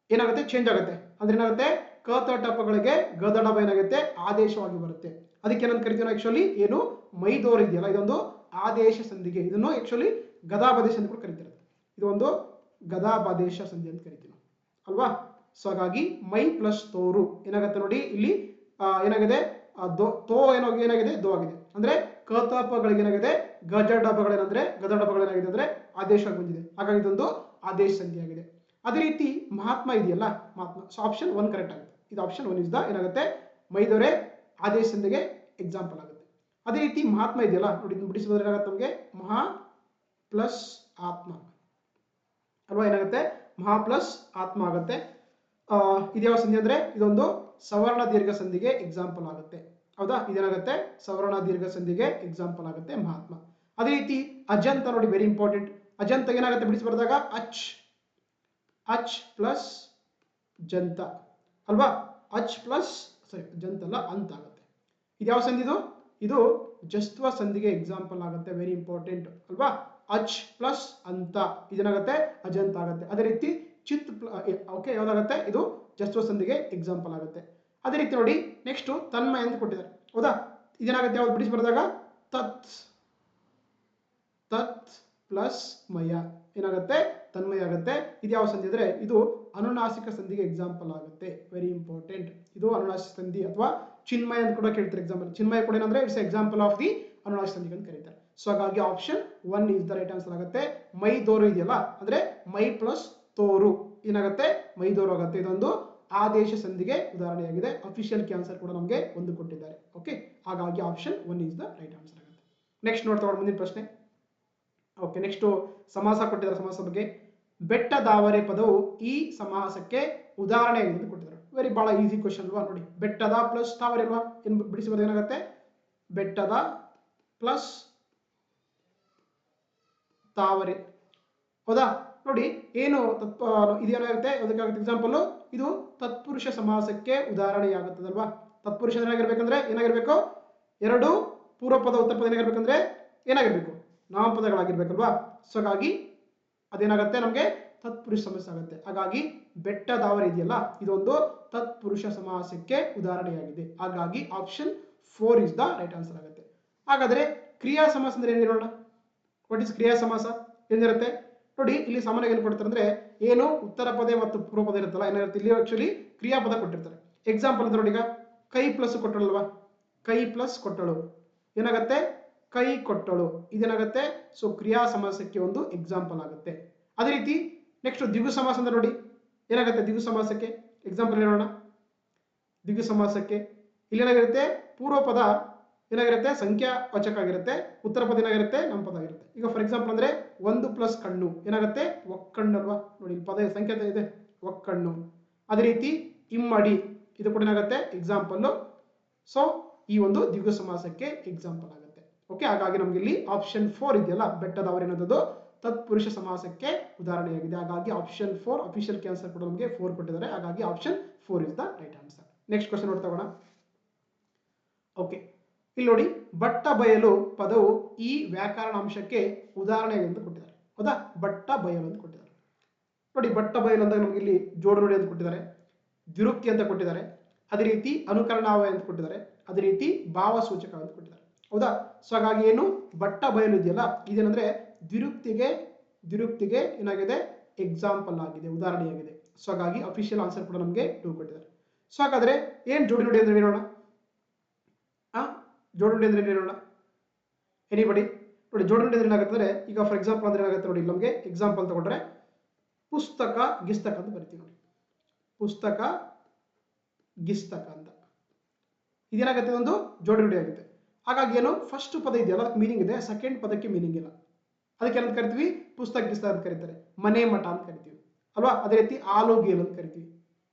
ಏನಾಗುತ್ತೆ ಚೇಂಜ್ ಆಗುತ್ತೆ. ಅಂದ್ರೆ ಏನಾಗುತ್ತೆ ಕತಟಪಗಳಿಗೆ ಗದಡಬ ಏನಾಗುತ್ತೆ ಆದೇಶವಾಗಿ ಬರುತ್ತೆ. ಅದಕ್ಕೆ ಏನಂತ ಕರಿತೀವಿ ಆಕ್ಚುಲಿ ಏನು ಮೈದೋರು ಇದೆಯಲ್ಲ ಇದೊಂದು ಆದೇಶ ಸಂಧಿಗೆ. ಇದನ್ನು ಆಕ್ಚುಲಿ ಗದಾಬದೇಶ ಅಂತ ಕೂಡ ಕರೀತಾರೆ. ಇದು ಒಂದು ಗದಾಬದೇಶ ಸಂಧಿ ಅಂತ ಕರಿತೀವಿ ಅಲ್ವಾ. ಸೊ ಹಾಗಾಗಿ ಮೈ ಪ್ಲಸ್ ತೋರು ಏನಾಗುತ್ತೆ ನೋಡಿ. ಇಲ್ಲಿ ಏನಾಗಿದೆ ತೋ ಏನಾಗಿದೆ ದೋ ಆಗಿದೆ. ಅಂದ್ರೆ ಕತಪಗಳಿಗೆ ಏನಾಗಿದೆ ಗಜಡಬಗಳೇನಂದ್ರೆ ಗದಡಬಗಳೇನಾಗಿದೆ ಅಂದ್ರೆ ಆದೇಶವಾಗಿ ಬಂದಿದೆ. ಹಾಗಾಗಿ ಇದೊಂದು ಆದೇಶ ಸಂಧಿ ಆಗಿದೆ. ಅದೇ ರೀತಿ ಮಹಾತ್ಮ ಇದೆಯಲ್ಲ ಮಹಾತ್ಮ. ಸೊ ಆಪ್ಷನ್ 1 ಕರೆಕ್ಟ್ ಆಗುತ್ತೆ. ಇದು ಆಪ್ಷನ್ 1 ಇಸ್ ದ ಏನಾಗುತ್ತೆ ಮೈದೊರೆ ಆದೇಶ ಸಂಧಿಗೆ ಎಕ್ಸಾಂಪಲ್ ಆಗುತ್ತೆ. ಅದೇ ರೀತಿ ಮಹಾತ್ಮ ಇದೆಯಲ್ಲ ನೋಡಿ, ಇದನ್ನು ಬಿಡಿಸಿದ್ರೆ ಏನಾಗುತ್ತೆ ನಮಗೆ ಮಹಾ ಪ್ಲಸ್ ಆತ್ಮ ಅಲ್ವಾ. ಏನಾಗುತ್ತೆ ಮಹಾ ಪ್ಲಸ್ ಆತ್ಮ ಆಗುತ್ತೆ. ಇದ್ಯಾವ ಸಂಧಿ ಅಂದ್ರೆ ಇದೊಂದು ಸವರ್ಣ ದೀರ್ಘ ಸಂಧಿಗೆ ಎಕ್ಸಾಂಪಲ್ ಆಗುತ್ತೆ. ಹೌದಾ. ಇದೇನಾಗುತ್ತೆ ಸವರ್ಣ ದೀರ್ಘ ಸಂಧಿಗೆ ಎಕ್ಸಾಂಪಲ್ ಆಗುತ್ತೆ ಮಹಾತ್ಮ. ಅದೇ ರೀತಿ ಅಜಂತ ನೋಡಿ, ವೆರಿ ಇಂಪಾರ್ಟೆಂಟ್. ಅಜಂತ ಏನಾಗುತ್ತೆ ಬಿಡಿಸಿ ಬರೆದಾಗ ಅಚ್ ಪ್ಲಸ್ ಜಂತ ಅಲ್ವಾ. ಅಚ್ ಪ್ಲಸ್ ಜಂತ ಅಲ್ಲ ಅಂತ ಆಗುತ್ತೆ. ಇದ್ಯಾವ ಸಂಧಿ ಇದು ಜಸ್ತ್ವ ಸಂಧಿಗೆ ಎಕ್ಸಾಂಪಲ್ ಆಗುತ್ತೆ. ವೆರಿ ಇಂಪಾರ್ಟೆಂಟ್ ಅಲ್ವಾ. ಅಚ್ ಪ್ಲಸ್ ಅಂತ ಇದೇನಾಗುತ್ತೆ ಅಜಂತ ಆಗುತ್ತೆ. ಅದೇ ರೀತಿ ಚಿತ್ ಓಕೆ ಯಾವ್ದಾಗುತ್ತೆ ಇದು ಜಸ್ತ್ವ ಸಂಧಿಗೆ ಎಕ್ಸಾಂಪಲ್ ಆಗುತ್ತೆ. ಅದೇ ರೀತಿ ನೋಡಿ ನೆಕ್ಸ್ಟ್ ತನ್ಮಯ ಅಂತ ಕೊಟ್ಟಿದ್ದಾರೆ. ಹೌದಾ. ಇದೇನಾಗುತ್ತೆ ಯಾವ್ದು ಬಿಡಿಸಿ ಬರೆದಾಗ ತತ್ ಪ್ಲಸ್ ಮಯ ಏನಾಗುತ್ತೆ ತನ್ಮಯ ಆಗುತ್ತೆ. ಇದು ಯಾವ ಸಂಧಿ ಅಂದ್ರೆ ಇದು ಅನುನಾಸಿಕ ಸಂಧಿಗೆ ಎಕ್ಸಾಂಪಲ್ ಆಗುತ್ತೆ. Very important. ಇದು ಅನುನಾಸಿಕ ಸಂಧಿ ಅಥವಾ ಚಿನ್ಮಯ ಅಂತ ಕೂಡ ಕೇಳ್ತಾರೆ ಎಕ್ಸಾಂಪಲ್. ಚಿನ್ಮಯ ಕೂಡ ಏನಂದ್ರೆ ಇಟ್ಸ್ ಎಕ್ಸಾಂಪಲ್ ಆಫ್ ದಿ ಅನುನಾಸಿಕ ಸಂಧಿಗೆ ಅಂತ ಕರೀತಾರೆ. ಸೊ ಹಾಗಾಗಿ option 1 is the right answer ಆಗುತ್ತೆ. ಮೈದೋರು ಇದೆಯಲ್ಲ ಅಂದ್ರೆ ಮೈ ಪ್ಲಸ್ ತೋರು ಏನಾಗುತ್ತೆ ಮೈದೋರು ಆಗುತ್ತೆ. ಇದೊಂದು ಆದೇಶ ಸಂಧಿಗೆ ಉದಾಹರಣೆಯಾಗಿದೆ. ಅಫಿಷಿಯಲ್ ಕ್ಯಾನ್ಸರ್ ಕೂಡ ನಮಗೆ ಒಂದು ಕೊಟ್ಟಿದ್ದಾರೆ. ಓಕೆ. ಹಾಗಾಗಿ option 1 is the right answer ಆಗುತ್ತೆ. ನೆಕ್ಸ್ಟ್ ನೋಡ್ತಾ ಮುಂದಿನ ಪ್ರಶ್ನೆ. ಓಕೆ. ನೆಕ್ಸ್ಟ್ ಸಮಾಸ ಕೊಟ್ಟಿದ್ದಾರೆ. ಸಮಾಸ ಬಗ್ಗೆ ಬೆಟ್ಟದಾವರೆ ಪದವು ಈ ಸಮಾಸಕ್ಕೆ ಉದಾಹರಣೆಯಾಗಿದೆ ಅಂತ ಕೊಟ್ಟಿದ್ದಾರೆ. ವೆರಿ ಬಹಳ ಈಸಿ ಕ್ವಶನ್ ಅಲ್ವಾ. ನೋಡಿ ಬೆಟ್ಟದ ಪ್ಲಸ್ ತಾವರೆ ಅಲ್ವಾ. ಏನು ಬಿಡಿಸಿ ಬರೆದಾಗ ಏನಾಗುತ್ತೆ ಬೆಟ್ಟದ ಪ್ಲಸ್ ತಾವರೆ. ಹೌದಾ. ನೋಡಿ ಏನು ಇದೇನಾಗುತ್ತೆ ಅದಕ್ಕಾಗುತ್ತೆ ಎಕ್ಸಾಂಪಲ್. ಇದು ತತ್ಪುರುಷ ಸಮಾಸಕ್ಕೆ ಉದಾಹರಣೆಯಾಗುತ್ತದಲ್ವಾ. ತತ್ಪುರುಷ ಏನಾಗಿರ್ಬೇಕಂದ್ರೆ ಏನಾಗಿರ್ಬೇಕು ಎರಡು ಪೂರ್ವ ಪದ ಉತ್ತರ ಪದ ಏನಾಗಿರ್ಬೇಕಂದ್ರೆ ಏನಾಗಿರ್ಬೇಕು ನಾಮಪದಗಳಾಗಿರ್ಬೇಕಲ್ವಾ. ಸೊ ಹಾಗಾಗಿ ಅದೇನಾಗುತ್ತೆ ನಮಗೆ ತತ್ಪುರುಷ ಸಮಾಸ ಆಗುತ್ತೆ. ಹಾಗಾಗಿ ಬೆಟ್ಟದಾವರೆ ಇದೆಯಲ್ಲ ಇದೊಂದು ತತ್ಪುರುಷ ಸಮಾಸಕ್ಕೆ ಉದಾಹರಣೆಯಾಗಿದೆ. ಹಾಗಾಗಿ option 4 is the right answer ಆಗುತ್ತೆ. ಹಾಗಾದ್ರೆ ಕ್ರಿಯಾ ಸಮಾಸ ಅಂದ್ರೆ ಏನು ನೋಡೋಣ. ವಾಟ್ ಇಸ್ ಕ್ರಿಯಾ ಸಮಾಸ ಏನಿರುತ್ತೆ ನೋಡಿ. ಇಲ್ಲಿ ಸಾಮಾನ್ಯವಾಗಿ ಏನು ಕೊಡ್ತಾರೆ ಅಂದ್ರೆ ಏನು ಉತ್ತರ ಪದ ಮತ್ತು ಪೂರ್ವ ಪದ ಇರುತ್ತಲ್ಲ ಏನಿರುತ್ತೆ ಇಲ್ಲಿ ಆಕ್ಚುಲಿ ಕ್ರಿಯಾಪದ ಕೊಟ್ಟಿರ್ತಾರೆ. ಎಕ್ಸಾಂಪಲ್ ಅಂದ್ರೆ ನೋಡಿ ಈಗ ಕೈ ಪ್ಲಸ್ ಕೊಟ್ಟಳಲ್ವಾ. ಕೈ ಪ್ಲಸ್ ಕೊಟ್ಟಳು ಏನಾಗುತ್ತೆ ಕೈ ಕೊಟ್ಟಳು ಇದೇನಾಗುತ್ತೆ. ಸೊ ಕ್ರಿಯಾ ಸಮಾಸಕ್ಕೆ ಒಂದು ಎಕ್ಸಾಂಪಲ್ ಆಗುತ್ತೆ. ಅದೇ ರೀತಿ ನೆಕ್ಸ್ಟ್ ದ್ವಿಗು ಸಮಾಸ ಅಂದ್ರೆ ನೋಡಿ ಏನಾಗುತ್ತೆ ದ್ವಿಗು ಸಮಾಸಕ್ಕೆ ಎಕ್ಸಾಂಪಲ್ ಹೇಳೋಣ. ದ್ವಿಗು ಸಮಾಸಕ್ಕೆ ಇಲ್ಲಿ ಏನಾಗಿರುತ್ತೆ ಪೂರ್ವ ಪದ ಏನಾಗಿರುತ್ತೆ ಸಂಖ್ಯಾವಾಚಕ ಆಗಿರುತ್ತೆ, ಉತ್ತರ ಪದ ಏನಾಗಿರುತ್ತೆ ನಾಮಪದ ಆಗಿರುತ್ತೆ. ಈಗ ಫಾರ್ ಎಕ್ಸಾಂಪಲ್ ಅಂದ್ರೆ 1 ಪ್ಲಸ್ ಕಣ್ಣು ಏನಾಗುತ್ತೆ ಒಕ್ಕಣ್ಣು ಅಲ್ವಾ. ನೋಡಿ ಪದ ಸಂಖ್ಯೆ ಇದೆ ಒಕ್ಕಣ್ಣು. ಅದೇ ರೀತಿ ಇಮ್ಮಡಿ ಇದು ಕೂಡ ಏನಾಗುತ್ತೆ ಎಕ್ಸಾಂಪಲ್. ಸೊ ಈ ಒಂದು ದ್ವಿಗು ಸಮಾಸಕ್ಕೆ ಎಕ್ಸಾಂಪಲ್ ಆಗುತ್ತೆ. ಓಕೆ, ಹಾಗಾಗಿ ನಮ್ಗೆ ಇಲ್ಲಿ ಆಪ್ಷನ್ 4 ಇದೆಯಲ್ಲ, ಬೆಟ್ಟದವರೆನ್ನೋದು ತತ್ಪುರುಷ ಸಮಾಸಕ್ಕೆ ಉದಾಹರಣೆಯಾಗಿದೆ. ಹಾಗಾಗಿ ಆಪ್ಷನ್ 4 ಅಫಿಷಿಯಲ್ ಆನ್ಸರ್ ಕೂಡ ನಮಗೆ 4 ಕೊಟ್ಟಿದ್ದಾರೆ. ಹಾಗಾಗಿ option 4 is the right answer. Next question ನೋಡ್ತಾ ಹೋಗೋಣ. ಓಕೆ, ಇಲ್ಲಿ ನೋಡಿ, ಬಟ್ಟ ಬಯಲು ಪದವು ಈ ವ್ಯಾಕರಣಾಂಶಕ್ಕೆ ಉದಾಹರಣೆ ಎಂದು ಕೊಟ್ಟಿದ್ದಾರೆ. ಹೌದಾ, ಬಟ್ಟ ಬಯಲು ಅಂತ ಕೊಟ್ಟಿದ್ದಾರೆ. ನೋಡಿ, ಬಟ್ಟ ಬಯಲು ಅಂದಾಗ ನಮಗೆ ಇಲ್ಲಿ ಜೋಡು ನುಡಿ ಅಂತ ಕೊಟ್ಟಿದ್ದಾರೆ, ದ್ವಿರುಕ್ತಿ ಅಂತ ಕೊಟ್ಟಿದ್ದಾರೆ, ಅದೇ ರೀತಿ ಅನುಕರಣಾವಯ ಅಂತ ಕೊಟ್ಟಿದ್ದಾರೆ, ಅದೇ ರೀತಿ ಭಾವಸೂಚಕ ಅಂತ ಕೊಟ್ಟಿದ್ದಾರೆ. ಹೌದಾ, ಸೊ ಹಾಗಾಗಿ ಏನು ಬಟ್ಟ ಬಯಲು ಇದೆಯಲ್ಲ, ಇದೇನಂದ್ರೆ ದ್ವಿರುಕ್ತಿಗೆ ಏನಾಗಿದೆ ಎಕ್ಸಾಂಪಲ್ ಆಗಿದೆ, ಉದಾಹರಣೆಯಾಗಿದೆ. ಸೊ ಹಾಗಾಗಿ ಅಫಿಷಿಯಲ್ ಆನ್ಸರ್ ಕೂಡ ನಮಗೆ 2 ಕೊಟ್ಟಿದ್ದಾರೆ. ಸೊ ಹಾಗಾದ್ರೆ ಏನ್ ಜೋಡಿ ನುಡಿ ಅಂದ್ರೆ ನೋಡೋಣ. ಜೋಡು ನುಡಿ ಅಂದ್ರೆ ನೋಡೋಣ. ಎನಿಬಡಿ ನೋಡಿ, ಜೋಡು ನುಡಿ ಅಂದ್ರೆ ಏನಾಗುತ್ತೆ, ಈಗ ಫಾರ್ ಎಕ್ಸಾಂಪಲ್ ಅಂದ್ರೆ ಏನಾಗುತ್ತೆ ನೋಡಿ, ನಮಗೆ ಎಕ್ಸಾಂಪಲ್ ತಗೊಂಡ್ರೆ ಪುಸ್ತಕ ಗಿಸ್ತಕ ಅಂತ ಬರಿತೀವಿ ನೋಡಿ. ಪುಸ್ತಕ ಗಿಸ್ತಕ ಅಂತ ಇದೇನಾಗುತ್ತೆ, ಒಂದು ಜೋಡಿ ನುಡಿ ಆಗುತ್ತೆ. ಹಾಗಾಗಿ ಏನು ಫಸ್ಟ್ ಪದ ಇದೆಯಲ್ಲ ಅದಕ್ಕೆ ಮೀನಿಂಗ್ ಇದೆ, ಸೆಕೆಂಡ್ ಪದಕ್ಕೆ ಮೀನಿಂಗ್ ಇಲ್ಲ. ಅದಕ್ಕೆ ಏನಂತ ಕರಿತೀವಿ, ಪುಸ್ತಕ ಗಿಸ್ತಕ ಅಂತ ಕರೀತಾರೆ, ಮನೆ ಮಠ ಅಂತ ಕರಿತೀವಿ ಅಲ್ವಾ. ಅದೇ ರೀತಿ ಆಲು ಗೇಲು ಅಂತ ಕರಿತೀವಿ,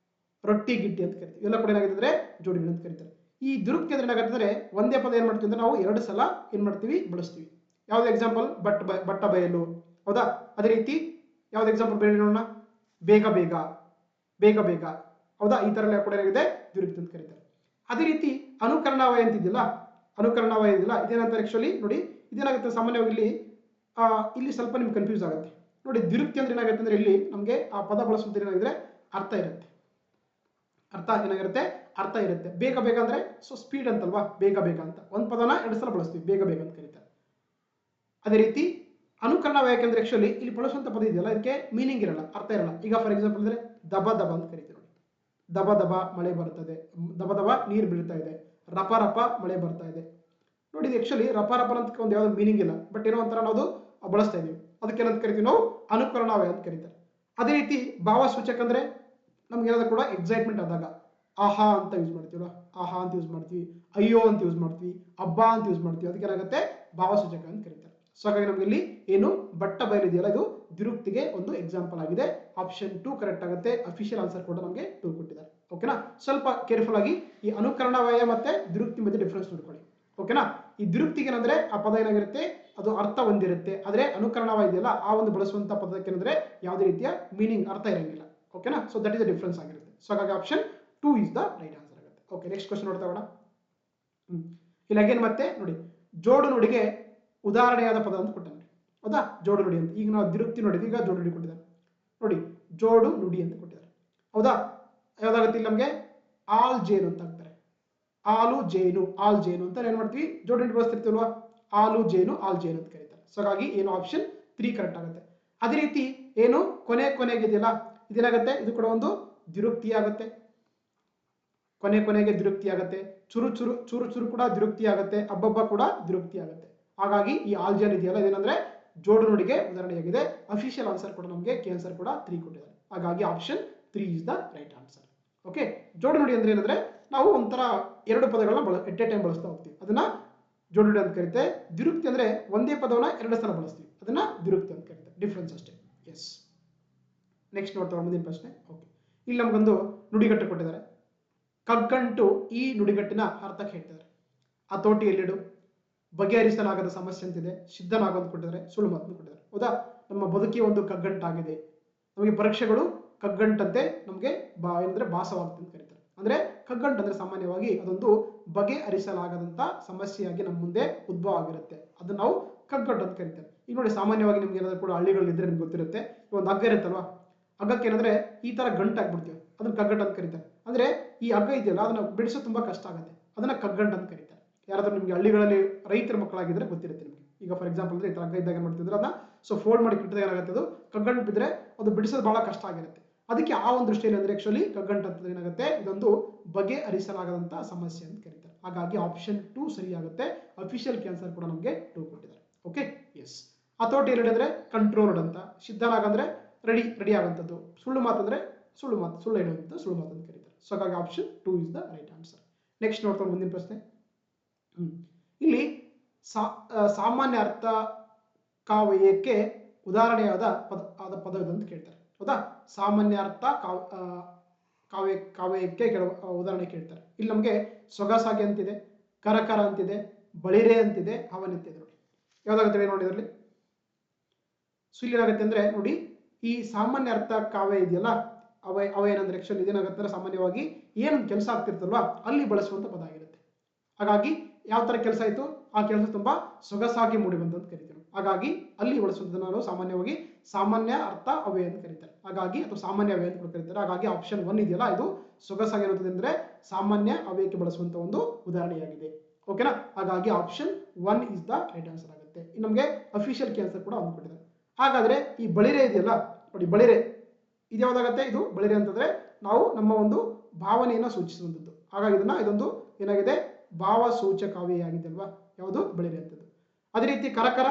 ರೊಟ್ಟಿ ಗಿಟ್ಟಿ ಅಂತ ಕರಿತೀವಿ. ಎಲ್ಲ ಕೂಡ ಏನಾಗುತ್ತೆ ಅಂದ್ರೆ ಜೋಡಿ ನುಡಿ ಅಂತ ಕರೀತಾರೆ. ಈ ದ್ವಿರುಕ್ತಿ ಅಂದ್ರೆ ಏನಾಗುತ್ತೆ, ಒಂದೇ ಪದ ಏನ್ ಮಾಡ್ತೀವಿ ಅಂದ್ರೆ ನಾವು 2 ಸಲ ಏನ್ ಮಾಡ್ತೀವಿ ಬಳಸ್ತೀವಿ. ಯಾವ್ದು ಎಕ್ಸಾಂಪಲ್, ಬಟ್ಟ ಬಯಲು. ಹೌದಾ, ಅದೇ ರೀತಿ ಯಾವ್ದು ಎಕ್ಸಾಂಪಲ್ ಬೇರೆ ನೋಡೋಣ, ಬೇಗ ಬೇಗ, ಬೇಗ ಬೇಗ. ಹೌದಾ, ಈ ತರ ಎಲ್ಲ ಕೂಡ ಏನಾಗಿದೆ ದ್ವಿರುಕ್ತಿ ಅಂತ ಕರೀತಾರೆ. ಅದೇ ರೀತಿ ಅನುಕರಣಾವಯ ಅಂತಿದೆಯಲ್ಲ, ಅನುಕರಣಾವಯ ಇದೆಯಲ್ಲ, ಇದೇನಂತಾರೆ ಆಕ್ಚುಲಿ ನೋಡಿ, ಇದೇನಾಗುತ್ತೆ ಸಾಮಾನ್ಯವಾಗಿ ಇಲ್ಲಿ ಸ್ವಲ್ಪ ನಿಮ್ಗೆ ಕನ್ಫ್ಯೂಸ್ ಆಗುತ್ತೆ ನೋಡಿ. ದ್ವಿರುಕ್ತಿ ಅಂದ್ರೆ ಏನಾಗುತ್ತೆ ಅಂದ್ರೆ ಇಲ್ಲಿ ನಮಗೆ ಆ ಪದ ಬಳಸುವಂತ ಏನಾಗಿದ್ರೆ ಅರ್ಥ ಇರುತ್ತೆ, ಅರ್ಥ ಇರುತ್ತೆ. ಬೇಗ ಬೇಗ ಅಂದ್ರೆ ಸೊ ಸ್ಪೀಡ್ ಅಂತಲ್ವಾ, ಬೇಗ ಬೇಗ ಅಂತ ಒಂದ್ ಪದನ 2 ಸಲ ಬಳಸ್ತೀವಿ, ಬೇಗ ಬೇಗ ಅಂತ ಕರೀತಾರೆ. ಅದೇ ರೀತಿ ಅನುಕರಣಾವಯ ಯಾಕಂದ್ರೆ ಆಕ್ಚುಲಿ ಇಲ್ಲಿ ಬಳಸುವಂತ ಪದ ಇದೆಯಲ್ಲ, ಇದಕ್ಕೆ ಮೀನಿಂಗ್ ಇರಲ್ಲ, ಅರ್ಥ ಇರಲ್ಲ. ಈಗ ಫಾರ್ ಎಕ್ಸಾಂಪಲ್ ಅಂದ್ರೆ ದಬ ದಬ ಅಂತ ಕರಿತೀವಿ ನೋಡಿ. ದಬ ದಬ ಮಳೆ ಬರ್ತದೆ, ದಬ ದಬ ನೀರು ಬೀಳ್ತಾ ಇದೆ, ರಪ ರಪ ಮಳೆ ಬರ್ತಾ ಇದೆ ನೋಡಿ. ಇದು ಆಕ್ಚುಲಿ ರಪ ರಪ ಅಂತ ಒಂದು ಯಾವ್ದು ಮೀನಿಂಗ್ ಇಲ್ಲ, ಬಟ್ ಏನೋ ಒಂಥರ ನಾವು ಬಳಸ್ತಾ ಇದೀವಿ, ಅದಕ್ಕೆ ಏನಂತ ಕರಿತೀವಿ ನಾವು ಅನುಕರಣಾವಯ ಅಂತ ಕರೀತಾರೆ. ಅದೇ ರೀತಿ ಭಾವಸೂಚಕ ಅಂದ್ರೆ ನಮ್ಗೆ ಏನಾದ್ರು ಕೂಡ ಎಕ್ಸೈಟ್ಮೆಂಟ್ ಆದಾಗ ಆಹಾ ಅಂತ ಯೂಸ್ ಮಾಡ್ತೀವಲ್ಲ, ಆಹಾ ಅಂತ ಯೂಸ್ ಮಾಡ್ತೀವಿ, ಅಯ್ಯೋ ಅಂತ ಯೂಸ್ ಮಾಡ್ತೀವಿ, ಹಬ್ಬ ಅಂತ ಯೂಸ್ ಮಾಡ್ತೀವಿ, ಅದಕ್ಕೆ ಏನಾಗುತ್ತೆ ಭಾವಸೂಚಕ ಅಂತ ಕರೀತಾರೆ. ಸೊ ಹಾಗಾಗಿ ನಮ್ಗೆ ಇಲ್ಲಿ ಏನು ಬಟ್ಟ ಬಯಲು ಇದೆಯಲ್ಲ, ಇದು ದ್ವಿರುಕ್ತಿಗೆ ಒಂದು ಎಕ್ಸಾಂಪಲ್ ಆಗಿದೆ. ಆಪ್ಷನ್ 2 ಕರೆಕ್ಟ್ ಆಗುತ್ತೆ. ಅಫಿಷಿಯಲ್ ಆನ್ಸರ್ ಕೂಡ ನಮಗೆ 2 ಕೊಟ್ಟಿದ್ದಾರೆ. ಓಕೆನಾ, ಸ್ವಲ್ಪ ಕೇರ್ಫುಲ್ ಆಗಿ ಈ ಅನುಕರಣಾವಯ ಮತ್ತೆ ದ್ವಿರುಕ್ತಿ ಮಧ್ಯೆ ಡಿಫರೆನ್ಸ್ ನೋಡ್ಕೊಳ್ಳಿ. ಓಕೆನಾ, ಈ ದ್ವಿರುಕ್ತಿಗೆ ಏನಂದ್ರೆ ಆ ಪದ ಏನಾಗಿರುತ್ತೆ, ಅದು ಅರ್ಥ ಹೊಂದಿರುತ್ತೆ. ಆದ್ರೆ ಅನುಕರಣಾವಯ ಇದೆಯಲ್ಲ, ಆ ಒಂದು ಬಳಸುವಂತ ಪದಕ್ಕೆ ಏನಂದ್ರೆ ಯಾವುದೇ ರೀತಿಯ ಮೀನಿಂಗ್, ಅರ್ಥ ಇರಂಗಿಲ್ಲ. ಓಕೆನಾ, so that is the difference ಆಗಿರುತ್ತೆ. ಸೊ ಹಾಗಾಗಿ option 2 is the right answer ಆಗುತ್ತೆ. ಓಕೆ, ನೆಕ್ಸ್ಟ್ ಕ್ವಶನ್ ನೋಡ್ತಾ ಹೋಗೋಣ. ಇಲ್ಲಿ ಅಗೇನ್ ಮತ್ತೆ ನೋಡಿ, ಜೋಡು ನುಡಿಗೆ ಉದಾಹರಣೆಯಾದ ಪದ ಅಂತ ಕೊಟ್ಟ ನೋಡಿ. ಹೌದಾ, ಜೋಡು ನುಡಿ ಅಂತ. ಈಗ ನಾವು ದ್ವಿರುಕ್ತಿ ನೋಡಿದ್ವಿ, ಈಗ ಜೋಡು ನುಡಿ ಕೊಟ್ಟಿದ್ದಾರೆ ನೋಡಿ, ಜೋಡು ನುಡಿ ಅಂತ ಕೊಟ್ಟಿದ್ದಾರೆ. ಹೌದಾ, ಯಾವ್ದಾಗುತ್ತೆ ಇಲ್ಲಿ ನಮಗೆ ಆಲ್ ಜೇನು ಅಂತ ಆಗ್ತಾರೆ, ಆಲು ಜೇನು, ಆಲ್ ಜೇನು ಅಂತ ಏನ್ ಮಾಡ್ತೀವಿ, ಜೋಡು ನುಡಿ ಬಳಸ್ತಿರ್ತೀವಲ್ವಾ, ಆಲು ಜೇನು, ಆಲ್ ಜೇನು ಅಂತ ಕರೀತಾರೆ. ಸೊ ಹಾಗಾಗಿ ಏನು ಆಪ್ಷನ್ 3 ಕರೆಕ್ಟ್ ಆಗುತ್ತೆ. ಅದೇ ರೀತಿ ಏನು ಕೊನೆಗೆ ಇದೆಯಲ್ಲ, ಇದೇನಾಗುತ್ತೆ, ಇದು ಕೂಡ ಒಂದು ದ್ವಿರುಕ್ತಿ ಆಗುತ್ತೆ. ಕೊನೆಗೆ ದ್ವಿರುಕ್ತಿ ಆಗುತ್ತೆ. ಚುರು ಚುರು ಕೂಡ ದ್ವಿರುಕ್ತಿ ಆಗುತ್ತೆ. ಹಬ್ಬಬ್ಬ ಕೂಡ ದ್ವಿರುಕ್ತಿ ಆಗುತ್ತೆ. ಹಾಗಾಗಿ ಈ ಆಲ್ಜನ್ ಇದೆಯಲ್ಲ, ಇದೇನಂದ್ರೆ ಜೋಡು ನುಡಿಗೆ ಉದಾಹರಣೆಯಾಗಿದೆ. ಅಫಿಷಿಯಲ್ ಆನ್ಸರ್ ಕೂಡ ನಮಗೆ ಕೆ ಆನ್ಸರ್ ಕೂಡ 3 ಕೊಟ್ಟಿದ್ದಾರೆ. ಹಾಗಾಗಿ option 3 is the right answer. Okay, ಜೋಡು ನುಡಿ ಅಂದ್ರೆ ಏನಂದ್ರೆ ನಾವು ಒಂಥರ 2 ಪದಗಳನ್ನ ಎಟ್ ಎ ಟೈಮ್ ಬಳಸ್ತಾ ಹೋಗ್ತೀವಿ, ಅದನ್ನ ಜೋಡು ನುಡಿ ಅಂತ ಕರೀತಾರೆ. ದ್ವಿರುಕ್ತಿ ಅಂದ್ರೆ ಒಂದೇ ಪದವನ್ನ 2 ಸಲ ಬಳಸ್ತೀವಿ, ಅದನ್ನ ದ್ವಿರುಕ್ತಿ ಅಂತ ಕರೀತಾರೆ. ಡಿಫ್ರೆನ್ಸ್ ಅಷ್ಟೇ. ಎಸ್, ನೆಕ್ಸ್ಟ್ ನೋಡ್ತಾ ಮುಂದಿನ ಪ್ರಶ್ನೆ. ಓಕೆ, ಇಲ್ಲಿ ನಮಗೊಂದು ನುಡಿಗಟ್ಟು ಕೊಟ್ಟಿದ್ದಾರೆ. ಕಗ್ಗಂಟು ಈ ನುಡಿಗಟ್ಟಿನ ಅರ್ಥಕ್ಕೆ ಹೇಳ್ತಿದ್ದಾರೆ. ಹತೋಟಿಯಲ್ಲಿಡು, ಬಗೆಹರಿಸಲಾಗದ ಸಮಸ್ಯೆ ಅಂತಿದೆ, ಸಿದ್ಧನಾಗೋದು ಕೊಟ್ಟಿದ್ದಾರೆ, ಸುಳ್ಳು ಮಾತನ್ನು ಕೊಟ್ಟಿದ್ದಾರೆ. ಹೌದಾ, ನಮ್ಮ ಬದುಕಿ ಒಂದು ಕಗ್ಗಂಟಾಗಿದೆ, ನಮಗೆ ಪರೀಕ್ಷೆಗಳು ಕಗ್ಗಂಟಂತೆ ನಮಗೆ ಏನಂದ್ರೆ ಭಾಸವಾಗುತ್ತೆ ಅಂತ ಕರೀತಾರೆ. ಅಂದ್ರೆ ಕಗ್ಗಂಟು ಅಂದ್ರೆ ಸಾಮಾನ್ಯವಾಗಿ ಅದೊಂದು ಬಗೆಹರಿಸಲಾಗದಂತ ಸಮಸ್ಯೆಯಾಗಿ ನಮ್ಮ ಮುಂದೆ ಉದ್ಭವ ಆಗಿರುತ್ತೆ, ಅದನ್ನ ನಾವು ಕಗ್ಗಂಟು ಅಂತ ಕರೀತಾರೆ. ಈಗ ನೋಡಿ, ಸಾಮಾನ್ಯವಾಗಿ ನಿಮ್ಗೆ ಏನಾದ್ರು ಕೂಡ ಹಳ್ಳಿಗಳಿದ್ರೆ ನಿಮ್ಗೆ ಗೊತ್ತಿರುತ್ತೆ, ಒಂದು ಹಗ್ಗ ಇರುತ್ತಲ್ವಾ, ಹಗ್ಗಕ್ಕೆ ಏನಂದ್ರೆ ಈ ತರ ಗಂಟು ಹಾಕ್ಬಿಡ್ತೀವಿ, ಅದನ್ನ ಕಗ್ಗಂಟು ಅಂತ ಕರೀತಾರೆ. ಅಂದ್ರೆ ಈ ಹಗ್ಗ ಇದೆಯಲ್ಲ, ಅದನ್ನ ಬಿಡಿಸೋದು ತುಂಬಾ ಕಷ್ಟ ಆಗುತ್ತೆ, ಅದನ್ನ ಕಗ್ಗಂಟು ಅಂತ ಕರೀತಾರೆ. ಯಾರಾದ್ರೂ ನಿಮ್ಗೆ ಹಳ್ಳಿಗಳಲ್ಲಿ ರೈತರ ಮಕ್ಕಳಾಗಿದ್ರೆ ಗೊತ್ತಿರುತ್ತೆ ನಿಮಗೆ. ಈಗ ಫಾರ್ ಎಕ್ಸಾಂಪಲ್ ಅಂದ್ರೆ ಈ ತರ ಹಗ್ಗ ಇದ್ದಾಗ ಏನ್ ಮಾಡ್ತಿದ್ರೆ ಅದನ್ನ ಫೋಲ್ಡ್ ಮಾಡಿ ಕಿಟ್ಟಿದಾಗ ಏನಾಗುತ್ತೆ, ಅದು ಕಗ್ಗಂಟು ಬಿದ್ರೆ ಅದು ಬಿಡಿಸೋದು ಬಹಳ ಕಷ್ಟ ಆಗಿರುತ್ತೆ. ಅದಕ್ಕೆ ಆ ಒಂದು ದೃಷ್ಟಿಯಲ್ಲಿ ಅಂದ್ರೆ ಆಕ್ಚುಲಿ ಕಗ್ಗಂಟು ಅಂತ ಏನಾಗುತ್ತೆ, ಇದೊಂದು ಬಗೆಹರಿಸಲಾಗದಂತ ಸಮಸ್ಯೆ ಅಂತ ಕರೀತಾರೆ. ಹಾಗಾಗಿ ಆಪ್ಷನ್ 2 ಸರಿಯಾಗುತ್ತೆ. ಅಫಿಷಿಯಲ್ ಆನ್ಸರ್ ಕೂಡ ನಮಗೆ 2 ಕೊಟ್ಟಿದ್ದಾರೆ. Okay, yes. ಹತೋಟಿ ಹೇಳಿದ್ರೆ ಕಂಟ್ರೋಲ್ಡ್ ಅಂತ, ಸಿದ್ಧನಾಗಂದ್ರೆ ರೆಡಿ ಆಗುವಂಥದ್ದು, ಸುಳ್ಳು ಮಾತಂದ್ರೆ ಸುಳ್ಳು ಹೇಳುವಂತ ಸುಳ್ಳು ಮಾತು ಅಂತ ಕರೀತಾರೆ. ಸೊ ಹಾಗಾಗಿ option 2 is the right answer. Next ನೋಡ್ತಾ ಮುಂದಿನ ಪ್ರಶ್ನೆ. ಇಲ್ಲಿ ಸಾಮಾನ್ಯ ಅರ್ಥ ಕಾವ್ಯಕ್ಕೆ ಉದಾಹರಣೆಯಾದ ಪದ ಅಂತ ಕೇಳ್ತಾರೆ. ಹೌದಾ, ಸಾಮಾನ್ಯ ಅರ್ಥ ಕಾವ್ಯಕ್ಕೆ ಕೆಲವು ಉದಾಹರಣೆ ಕೇಳ್ತಾರೆ. ಇಲ್ಲಿ ನಮಗೆ ಸೊಗಸಾಗಿ ಅಂತಿದೆ, ಕರಕರ ಅಂತಿದೆ, ಬಳಿರೆ ಅಂತಿದೆ, ಅವನ್ ಅಂತಿದೆ. ನೋಡಿ ಯಾವ್ದಾಗುತ್ತೆ ನೋಡಿ ಇದರಲ್ಲಿ. ಸೊ ಇಲ್ಲಿ ಏನಾಗುತ್ತೆ ಅಂದ್ರೆ ನೋಡಿ, ಈ ಸಾಮಾನ್ಯ ಅರ್ಥ ಕಾವ್ಯ ಇದೆಯಲ್ಲ, ಅವ ಏನಂದ್ರೆ ಆಕ್ಚುಲಿ ಇದೇನಾಗುತ್ತೆ ಅಂದ್ರೆ ಸಾಮಾನ್ಯವಾಗಿ ಏನು ಕೆಲಸ ಆಗ್ತಿರ್ತಲ್ವಾ ಅಲ್ಲಿ ಬಳಸುವಂತ ಪದ ಆಗಿರುತ್ತೆ. ಹಾಗಾಗಿ ಯಾವ ತರ ಕೆಲಸ ಆಯ್ತು, ಆ ಕೆಲಸ ತುಂಬಾ ಸೊಗಸಾಗಿ ಮೂಡಿ ಬಂತು ಅಂತ ಕರಿತೀವಿ. ಹಾಗಾಗಿ ಅಲ್ಲಿ ಬಳಸುವಂತದ್ದು ನಾವು ಸಾಮಾನ್ಯವಾಗಿ ಸಾಮಾನ್ಯ ಅರ್ಥ ಅವ್ಯಯ ಅಂತ ಕರೀತಾರೆ. ಹಾಗಾಗಿ ಅಥವಾ ಸಾಮಾನ್ಯ ಅವ್ಯಯ ಅಂತ ಕೂಡ ಕರೀತಾರೆ. ಹಾಗಾಗಿ ಆಪ್ಷನ್ 1 ಇದೆಯಲ್ಲ, ಇದು ಸೊಗಸಾಗಿರುತ್ತದೆ ಅಂದ್ರೆ ಸಾಮಾನ್ಯ ಅವ್ಯಯಕ್ಕೆ ಬಳಸುವಂತ ಒಂದು ಉದಾಹರಣೆಯಾಗಿದೆ. ಓಕೆನಾ. ಹಾಗಾಗಿ option 1 is the right answer ಆಗುತ್ತೆ. ನಮಗೆ ಅಫಿಷಿಯಲ್ ಕೀ ಆನ್ಸರ್ ಕೂಡ ಅಂದ್ಕೊಂಡಿದ್ದಾರೆ. ಹಾಗಾದ್ರೆ ಈ ಬಳಿರೆ ಇದೆಯಲ್ಲ ನೋಡಿ, ಬಳಿರೆ ಇದು ಯಾವ್ದಾಗತ್ತೆ, ಇದು ಬಳಿರೆ ಅಂತಂದ್ರೆ ನಾವು ನಮ್ಮ ಒಂದು ಭಾವನೆಯನ್ನ ಸೂಚಿಸುವಂಥದ್ದು. ಹಾಗಾಗಿ ಇದೊಂದು ಏನಾಗಿದೆ, ಭಾವ ಸೂಚಕಾವ್ಯ ಆಗಿದೆ ಅಲ್ವಾ, ಯಾವುದು ಬಳಿರೆ ಅಂತದ್ದು. ಅದೇ ರೀತಿ ಕರಕರ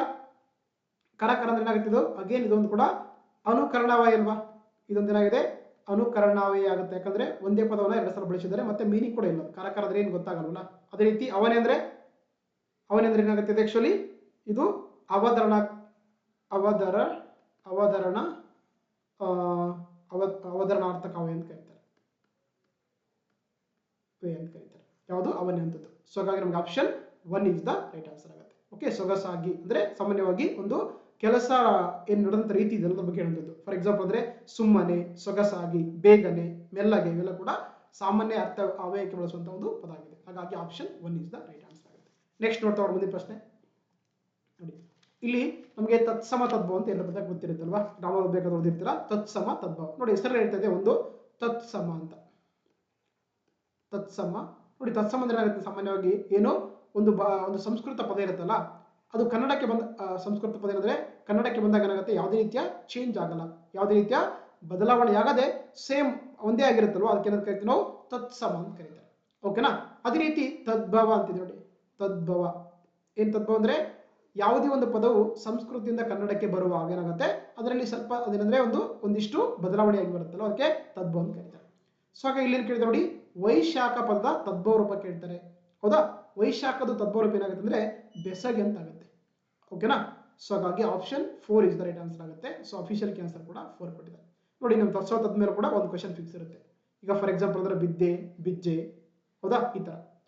ಅಂದ್ರೆ ಏನಾಗುತ್ತೆ, ಇದು ಅಗೇನ್ ಇದೊಂದು ಕೂಡ ಅನುಕರಣಾವಯ ಅಲ್ವಾ, ಇದೊಂದು ಏನಾಗಿದೆ ಅನುಕರಣಾವಯ ಆಗುತ್ತೆ. ಯಾಕಂದ್ರೆ ಒಂದೇ ಪದವನ್ನ 2 ಸಲ ಬಳಸಿದ್ದಾರೆ, ಮತ್ತೆ ಮೀನಿಂಗ್ ಕೂಡ ಇಲ್ಲ. ಕರಕರ ಅಂದ್ರೆ ಏನು ಗೊತ್ತಾಗಲ್ವಲ್ಲ. ಅದೇ ರೀತಿ ಅವನೇ ಅಂದ್ರೆ ಏನಾಗುತ್ತೆ, ಆಕ್ಚುಲಿ ಇದು ಅವತರಣಾರ್ಥ ಕಾವ್ಯ ಅಂತ ಕರೀತಾರೆ, ಯಾವುದು ಅವನೇ ಅಂತದ್ದು. ಸೊ ಹಾಗಾಗಿ ನಮ್ಗೆ option 1 is the right answer ಆಗುತ್ತೆ. ಓಕೆ. ಸೊಗಸಾಗಿ ಅಂದ್ರೆ ಸಾಮಾನ್ಯವಾಗಿ ಒಂದು ಕೆಲಸ ಏನ್ ನಡೆದಂತ ರೀತಿ ಇದೆ ಅನ್ನೋದ್ರ ಬಗ್ಗೆ ಹೇಳುವಂಥದ್ದು. ಫಾರ್ ಎಕ್ಸಾಂಪಲ್ ಅಂದ್ರೆ ಸುಮ್ಮನೆ, ಸೊಗಸಾಗಿ, ಬೇಗನೆ, ಮೆಲ್ಲಗೆ, ಇವೆಲ್ಲ ಕೂಡ ಸಾಮಾನ್ಯ ಅರ್ಥ ಅವ್ಯಯಕ್ಕೆ ಬಳಸುವಂತ ಒಂದು ಪದ ಆಗಿದೆ. ಹಾಗಾಗಿ option 1 is the right answer ಆಗುತ್ತೆ. ನೆಕ್ಸ್ಟ್ ನೋಡ್ತಾ ಮುಂದಿನ ಪ್ರಶ್ನೆ ನೋಡಿ. ಇಲ್ಲಿ ನಮಗೆ ತತ್ಸಮ ತದ್ಭವ ಅಂತ ಎಲ್ಲ ಪದ ಗೊತ್ತಿರುತ್ತಲ್ವಾ, ಗ್ರಾಮರ್ ಬೇಕಾದ್ರೆ ಓದಿರ್ತೀರಾ. ತತ್ಸಮ ತದ್ಭವ ನೋಡಿ, ಹೆಸರು ಹೇಳ್ತಾ ಇದೆ ಒಂದು ತತ್ಸಮ ಅಂತ. ತತ್ಸಮ ನೋಡಿ, ತತ್ಸಮ ಅಂದ್ರೆ ಏನಾಗುತ್ತೆ, ಸಾಮಾನ್ಯವಾಗಿ ಏನೋ ಒಂದು ಸಂಸ್ಕೃತ ಪದ ಇರುತ್ತಲ್ಲ, ಅದು ಕನ್ನಡಕ್ಕೆ ಬಂದ ಸಂಸ್ಕೃತ ಪದ ಏನಂದ್ರೆ ಕನ್ನಡಕ್ಕೆ ಬಂದಾಗ ಏನಾಗುತ್ತೆ, ಯಾವುದೇ ರೀತಿಯ ಚೇಂಜ್ ಆಗಲ್ಲ, ಯಾವುದೇ ರೀತಿಯ ಬದಲಾವಣೆ ಆಗದೆ ಸೇಮ್ ಒಂದೇ ಆಗಿರುತ್ತಲ್ವ, ಅದಕ್ಕೆ ಏನಂತ ಕರಿತೀವಿ ನಾವು ತತ್ಸಮ ಅಂತ ಕರೀತಾರೆ. ಓಕೆನಾ. ಅದೇ ರೀತಿ ತದ್ಭವ ಅಂತಿದೆ ನೋಡಿ. ತದ್ಭವ ಏನ್ ತದ್ಭವ ಅಂದ್ರೆ ಯಾವುದೇ ಒಂದು ಪದವು ಸಂಸ್ಕೃತದಿಂದ ಕನ್ನಡಕ್ಕೆ ಬರುವಾಗ ಏನಾಗುತ್ತೆ, ಅದರಲ್ಲಿ ಸ್ವಲ್ಪ ಅದೇನಂದ್ರೆ ಒಂದಿಷ್ಟು ಬದಲಾವಣೆ ಆಗಿ ಬರುತ್ತಲ್ಲ, ಅದಕ್ಕೆ ತದ್ಭವ ಅಂತ ಕರೀತಾರೆ. ಸೊ ಹಾಗೆ ಇಲ್ಲಿ ಏನ್ ಕೇಳಿದ್ರೆ ನೋಡಿ, ವೈಶಾಖ ಪದದ ತದ್ಭವ ರೂಪ ಕೇಳ್ತಾರೆ. ಹೌದಾ. ವೈಶಾಖದ ತದ್ಭವ ರೂಪ ಏನಾಗುತ್ತೆ ಅಂದ್ರೆ ಬೆಸಗೆ ಅಂತ ಆಗುತ್ತೆ. ಓಕೆನಾ. ಸೊ ಹಾಗಾಗಿ option 4 is the right answer ಆಗುತ್ತೆ. ಸೊ ಅಫಿಷಿಯಲ್ ಆನ್ಸರ್ ಕೂಡ 4 ಕೊಟ್ಟಿದ್ದಾರೆ ನೋಡಿ. ನಮ್ಮ ತತ್ಸವ ತದ್ಮೇಲೆ ಕೂಡ ಒಂದು ಕ್ವಶನ್ ಫಿಕ್ಸ್ ಇರುತ್ತೆ. ಈಗ ಫಾರ್ ಎಕ್ಸಾಂಪಲ್ ಅಂದ್ರೆ ಬಿದ್ದೆ, ಬಿಜ್ಜೆ, ಹೌದಾ,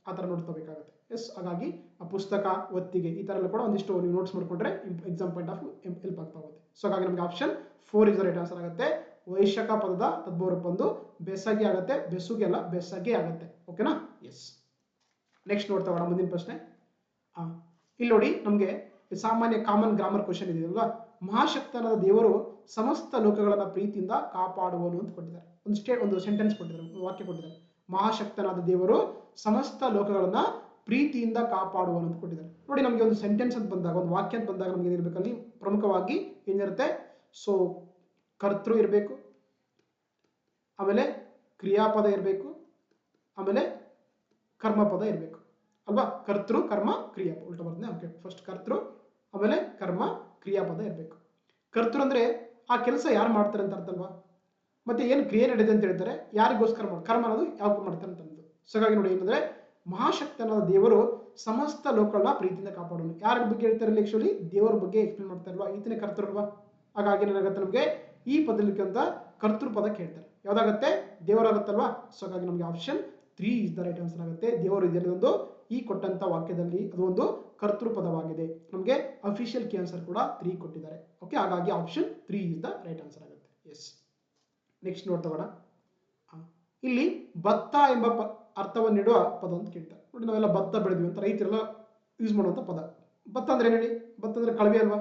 ಆ ತರ ನೋಡ್ಕೋಬೇಕಾಗುತ್ತೆ. ಎಸ್. ಹಾಗಾಗಿ ಆ ಪುಸ್ತಕ, ಒತ್ತಿಗೆ, ಈ ತರ ಎಲ್ಲ ಕೂಡ ಒಂದಿಷ್ಟು ನೀವು ನೋಟ್ಸ್ ಮಾಡ್ಕೊಂಡ್ರೆ ಎಕ್ಸಾಮ್ ಪಾಯಿಂಟ್ ಆಫ್ ಹೆಲ್ಪ್ ಆಗ್ತಾ ಹೋಗುತ್ತೆ. ಸೊ ಹಾಗಾಗಿ ನಮಗೆ option 4 is the right answer ಆಗುತ್ತೆ. ವೈಶಾಖ ಪದದ ತದ್ಭವ ರೂಪ ಬಂದು ಬೆಸಗೆ ಆಗುತ್ತೆ, ಬೆಸುಗೆ ಅಲ್ಲ, ಬೆಸಗೆ ಆಗುತ್ತೆ. ಓಕೆನಾ. ಎಸ್. ನೆಕ್ಸ್ಟ್ ನೋಡ್ತಾ ಹೋಗೋಣ ಮುಂದಿನ ಪ್ರಶ್ನೆ. ಇಲ್ಲಿ ನೋಡಿ, ನಮಗೆ ಸಾಮಾನ್ಯ ಕಾಮನ್ ಗ್ರಾಮರ್ ಕ್ವಶನ್ ಇದೆ ಅಲ್ವಾ. ಮಹಾಶಕ್ತನಾದ ದೇವರು ಸಮಸ್ತ ಲೋಕಗಳನ್ನ ಪ್ರೀತಿಯಿಂದ ಕಾಪಾಡುವನು ಅಂತ ಕೊಟ್ಟಿದ್ದಾರೆ. ಒಂದು ಸೆಂಟೆನ್ಸ್ ಕೊಟ್ಟಿದ್ದಾರೆ, ವಾಕ್ಯ ಕೊಟ್ಟಿದ್ದಾರೆ. ಮಹಾಶಕ್ತನಾದ ದೇವರು ಸಮಸ್ತ ಲೋಕಗಳನ್ನ ಪ್ರೀತಿಯಿಂದ ಕಾಪಾಡುವನು ಅಂತ ಕೊಟ್ಟಿದ್ದಾರೆ ನೋಡಿ. ನಮಗೆ ಒಂದು ಸೆಂಟೆನ್ಸ್ ಅಂತ ಬಂದಾಗ, ಒಂದು ವಾಕ್ಯ ಅಂತ ಬಂದಾಗ ನಮ್ಗೆ ಏನಿರ್ಬೇಕಲ್ಲಿ ಪ್ರಮುಖವಾಗಿ ಏನಿರುತ್ತೆ, ಸೊ ಕರ್ತೃ ಇರಬೇಕು, ಆಮೇಲೆ ಕ್ರಿಯಾಪದ ಇರಬೇಕು, ಆಮೇಲೆ ಕರ್ಮಪದ ಇರಬೇಕು ಅಲ್ವಾ. ಕರ್ತೃ, ಕರ್ಮ, ಕ್ರಿಯಾಪದ ಉಲ್ಟಾ ಬರ್ತದೆ. ಓಕೆ. ಫಸ್ಟ್ ಕರ್ತೃ, ಆಮೇಲೆ ಕರ್ಮ, ಕ್ರಿಯಾಪದ ಇರಬೇಕು. ಕರ್ತೃ ಅಂದ್ರೆ ಆ ಕೆಲಸ ಯಾರು ಮಾಡ್ತಾರೆ ಅಂತ ಅರ್ಥ ಅಲ್ವಾ. ಮತ್ತೆ ಏನು ಕ್ರಿಯೆ ನಡೆದಿದೆ ಅಂತ ಹೇಳ್ತಾರೆ, ಯಾರಿಗೋಸ್ಕರ ಕರ್ಮ ಅನ್ನೋದು ಯಾವ ಮಾಡ್ತಾರೆ ಅಂತ. ಸೊ ಹಾಗಾಗಿ ನೋಡಿ, ಏನಂದ್ರೆ ಮಹಾಶಕ್ತನಾದ ದೇವರು ಸಮಸ್ತ ಲೋಕಗಳನ್ನ ಪ್ರೀತಿಯಿಂದ ಕಾಪಾಡೋನು. ಯಾರ ಬಗ್ಗೆ ಹೇಳ್ತಾರೆ, ಆಕ್ಚುಲಿ ದೇವರ ಬಗ್ಗೆ ಎಕ್ಸ್ಪ್ಲೇನ್ ಮಾಡ್ತಾ ಇಲ್ವಾ, ಈತನೇ ಕರ್ತೃ ಅಲ್ವಾ. ಹಾಗಾಗಿ ಏನಾಗುತ್ತೆ, ನಮಗೆ ಈ ಪದಲಿಕ್ಕಂತ ಕರ್ತೃ ಪದ ಕೇಳ್ತಾರೆ. ಯಾವ್ದಾಗತ್ತೆ, ದೇವರಾಗತ್ತಲ್ವಾ. ಸೊ ಹಾಗಾಗಿ ನಮಗೆ option 3 is the right answer ಆಗುತ್ತೆ. ದೇವರು ಇದರಲ್ಲಿ ಒಂದು ಈ ಕೊಟ್ಟಂತ ವಾಕ್ಯದಲ್ಲಿ ಅದು ಒಂದು ಕರ್ತೃ ಪದವಾಗಿದೆ. ನಮಗೆ ಅಫಿಷಿಯಲ್ ಕೀ ಆನ್ಸರ್ ಕೂಡ 3 ಕೊಟ್ಟಿದ್ದಾರೆ. ಓಕೆ. ಹಾಗಾಗಿ option 3 is the right answer ಆಗುತ್ತೆ. ಎಸ್. ನೆಕ್ಸ್ಟ್ ನೋಡ್ತಾ ಹೋಗೋಣ. ಇಲ್ಲಿ ಭತ್ತ ಎಂಬ ಅರ್ಥವನ್ನು ನೀಡುವ ಪದ ಅಂತ ಕೇಳ್ತಾರೆ ನೋಡಿ. ನಾವೆಲ್ಲ ಭತ್ತ ಬೆಳೆದ್ವಿ ಅಂತ ರೈತರೆಲ್ಲ ಯೂಸ್ ಮಾಡುವಂತ ಪದ. ಭತ್ತ ಅಂದ್ರೆ ಹೇಳಿ, ಭತ್ತ ಅಂದ್ರೆ ಕಳವೆ ಅಲ್ವಾ,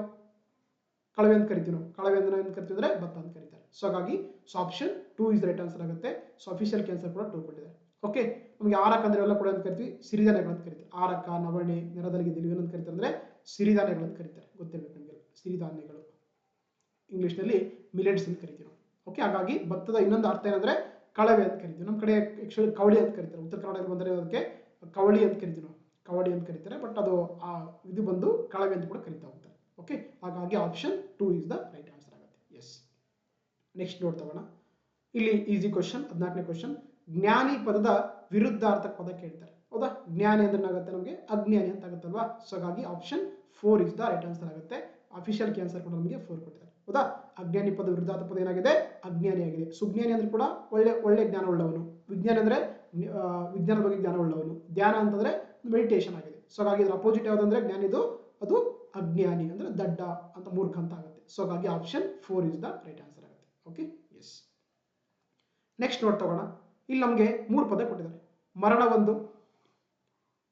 ಕಳವೆ ಅಂತ ಕರಿತೀವಿ ನಾವು. ಕಳವೆ ಅಂದ್ರೆ ಏನು ಕರಿತೀವಿ ಅಂದ್ರೆ ಭತ್ತ ಅಂತ ಕರೀತಾರೆ. ಸೊ ಹಾಗಾಗಿ ಆಪ್ಷನ್ 2 ಇಸ್ ರೈಟ್ ಆನ್ಸರ್ ಆಗುತ್ತೆ. ಸೊ ಅಫಿಷಿಯಲ್ ಆನ್ಸರ್ ಕೂಡ 2 ಕೊಟ್ಟಿದ್ದಾರೆ. ಓಕೆ. ನಮಗೆ ಆರಕ ಅಂದ್ರೆ ಎಲ್ಲ ಕೂಡ ಅಂತ ಕರಿತೀವಿ, ಸಿರಿಧಾನ್ಯಗಳು ಅಂತ ಕರಿತೀವಿ. ಆರಕ, ನವಣೆ, ನೆರದಲಿಗೆ ದಿಲಿವೆ ಅಂತ ಕರಿತಾರೆ, ಅಂದ್ರೆ ಸಿರಿಧಾನ್ಯಗಳು ಅಂತ ಕರೀತಾರೆ. ಗೊತ್ತಿರಬೇಕು ನಿಮಗೆ ಸಿರಿಧಾನ್ಯಗಳು. ಇಂಗ್ಲಿಷ್ ನಲ್ಲಿ ಮಿಲೆಟ್ಸ್ ಅಂತ ಕರಿತೀವಿ. ಓಕೆ. ಹಾಗಾಗಿ ಭತ್ತದ ಇನ್ನೊಂದು ಅರ್ಥ ಏನಂದ್ರೆ ಕಳವೆ ಅಂತ ಕರಿತೀವಿ. ನಮ್ಮ ಕಡೆ ಆಕ್ಚುಲಿ ಕವಳಿ ಅಂತ ಕರೀತಾರೆ. ಉತ್ತರ ಕರ್ನಾಟಕ ಬಂದರೆ ಅದಕ್ಕೆ ಕವಳಿ ಅಂತ ಕರಿತೀವಿ ನಾವು, ಕವಳಿ ಅಂತ ಕರೀತಾರೆ. ಬಟ್ ಅದು ಇದು ಬಂದು ಕಳವೆ ಅಂತ ಕೂಡ ಕರಿತಾ ಹೋಗ್ತಾರೆ. ಓಕೆ. ಹಾಗಾಗಿ option 2 is the right answer ಆಗುತ್ತೆ. ಎಸ್. ನೆಕ್ಸ್ಟ್ ನೋಡ್ತಾ ಹೋಗೋಣ. ಇಲ್ಲಿ ಈಸಿ ಕ್ವಶನ್, 14ನೇ ಕ್ವಶನ್. ಜ್ಞಾನಿ ಪದದ ವಿರುದ್ಧಾರ್ಥಕ ಪದ ಕೇಳ್ತಾರೆ. ಹೌದಾ. ಜ್ಞಾನಿ ಅಂದ್ರೆ ಏನಾಗುತ್ತೆ, ನಮಗೆ ಅಜ್ಞಾನಿ ಅಂತ ಆಗುತ್ತಲ್ವಾ. ಸೊ ಹಾಗಾಗಿ option 4 is the right answer ಆಗುತ್ತೆ. ಅಫಿಷಿಯಲ್ ಆನ್ಸರ್ ಕೂಡ ನಮಗೆ 4 ಕೊಟ್ಟಿದ್ದಾರೆ. ಹೌದಾ. ಅಜ್ಞಾನಿ ಪದ ವಿರುದ್ಧಾರ್ಥ ಪದ ಏನಾಗಿದೆ? ಅಜ್ಞಾನಿ ಆಗಿದೆ. ಸುಜ್ಞಾನಿ ಅಂದ್ರೆ ಕೂಡ ಒಳ್ಳೆ ಜ್ಞಾನ ಉಳ್ಳವನು. ವಿಜ್ಞಾನ ಅಂದ್ರೆ ವಿಜ್ಞಾನದ ಬಗ್ಗೆ ಜ್ಞಾನ ಉಳ್ಳವನು. ಧ್ಯಾನ ಅಂತಂದ್ರೆ ಮೆಡಿಟೇಷನ್ ಆಗಿದೆ. ಸೊ ಹಾಗಾಗಿ ಇದ್ರ ಅಪೋಸಿಟ್ ಯಾವುದಂದ್ರೆ ಜ್ಞಾನಿದು ಅದು ಅಜ್ಞಾನಿ ಅಂದ್ರೆ ದಡ್ಡ ಅಂತ ಮೂರ್ಖ ಅಂತ ಆಗುತ್ತೆ. ಸೊ ಹಾಗಾಗಿ option 4 is the right answer ಆಗುತ್ತೆ. Okay, yes. ನೆಕ್ಸ್ಟ್ ನೋಟ್ ತಗೋಣ. ಇಲ್ಲಿ ನಮಗೆ 3 ಪದ ಕೊಟ್ಟಿದ್ದಾರೆ. ಮರಣ ಒಂದು,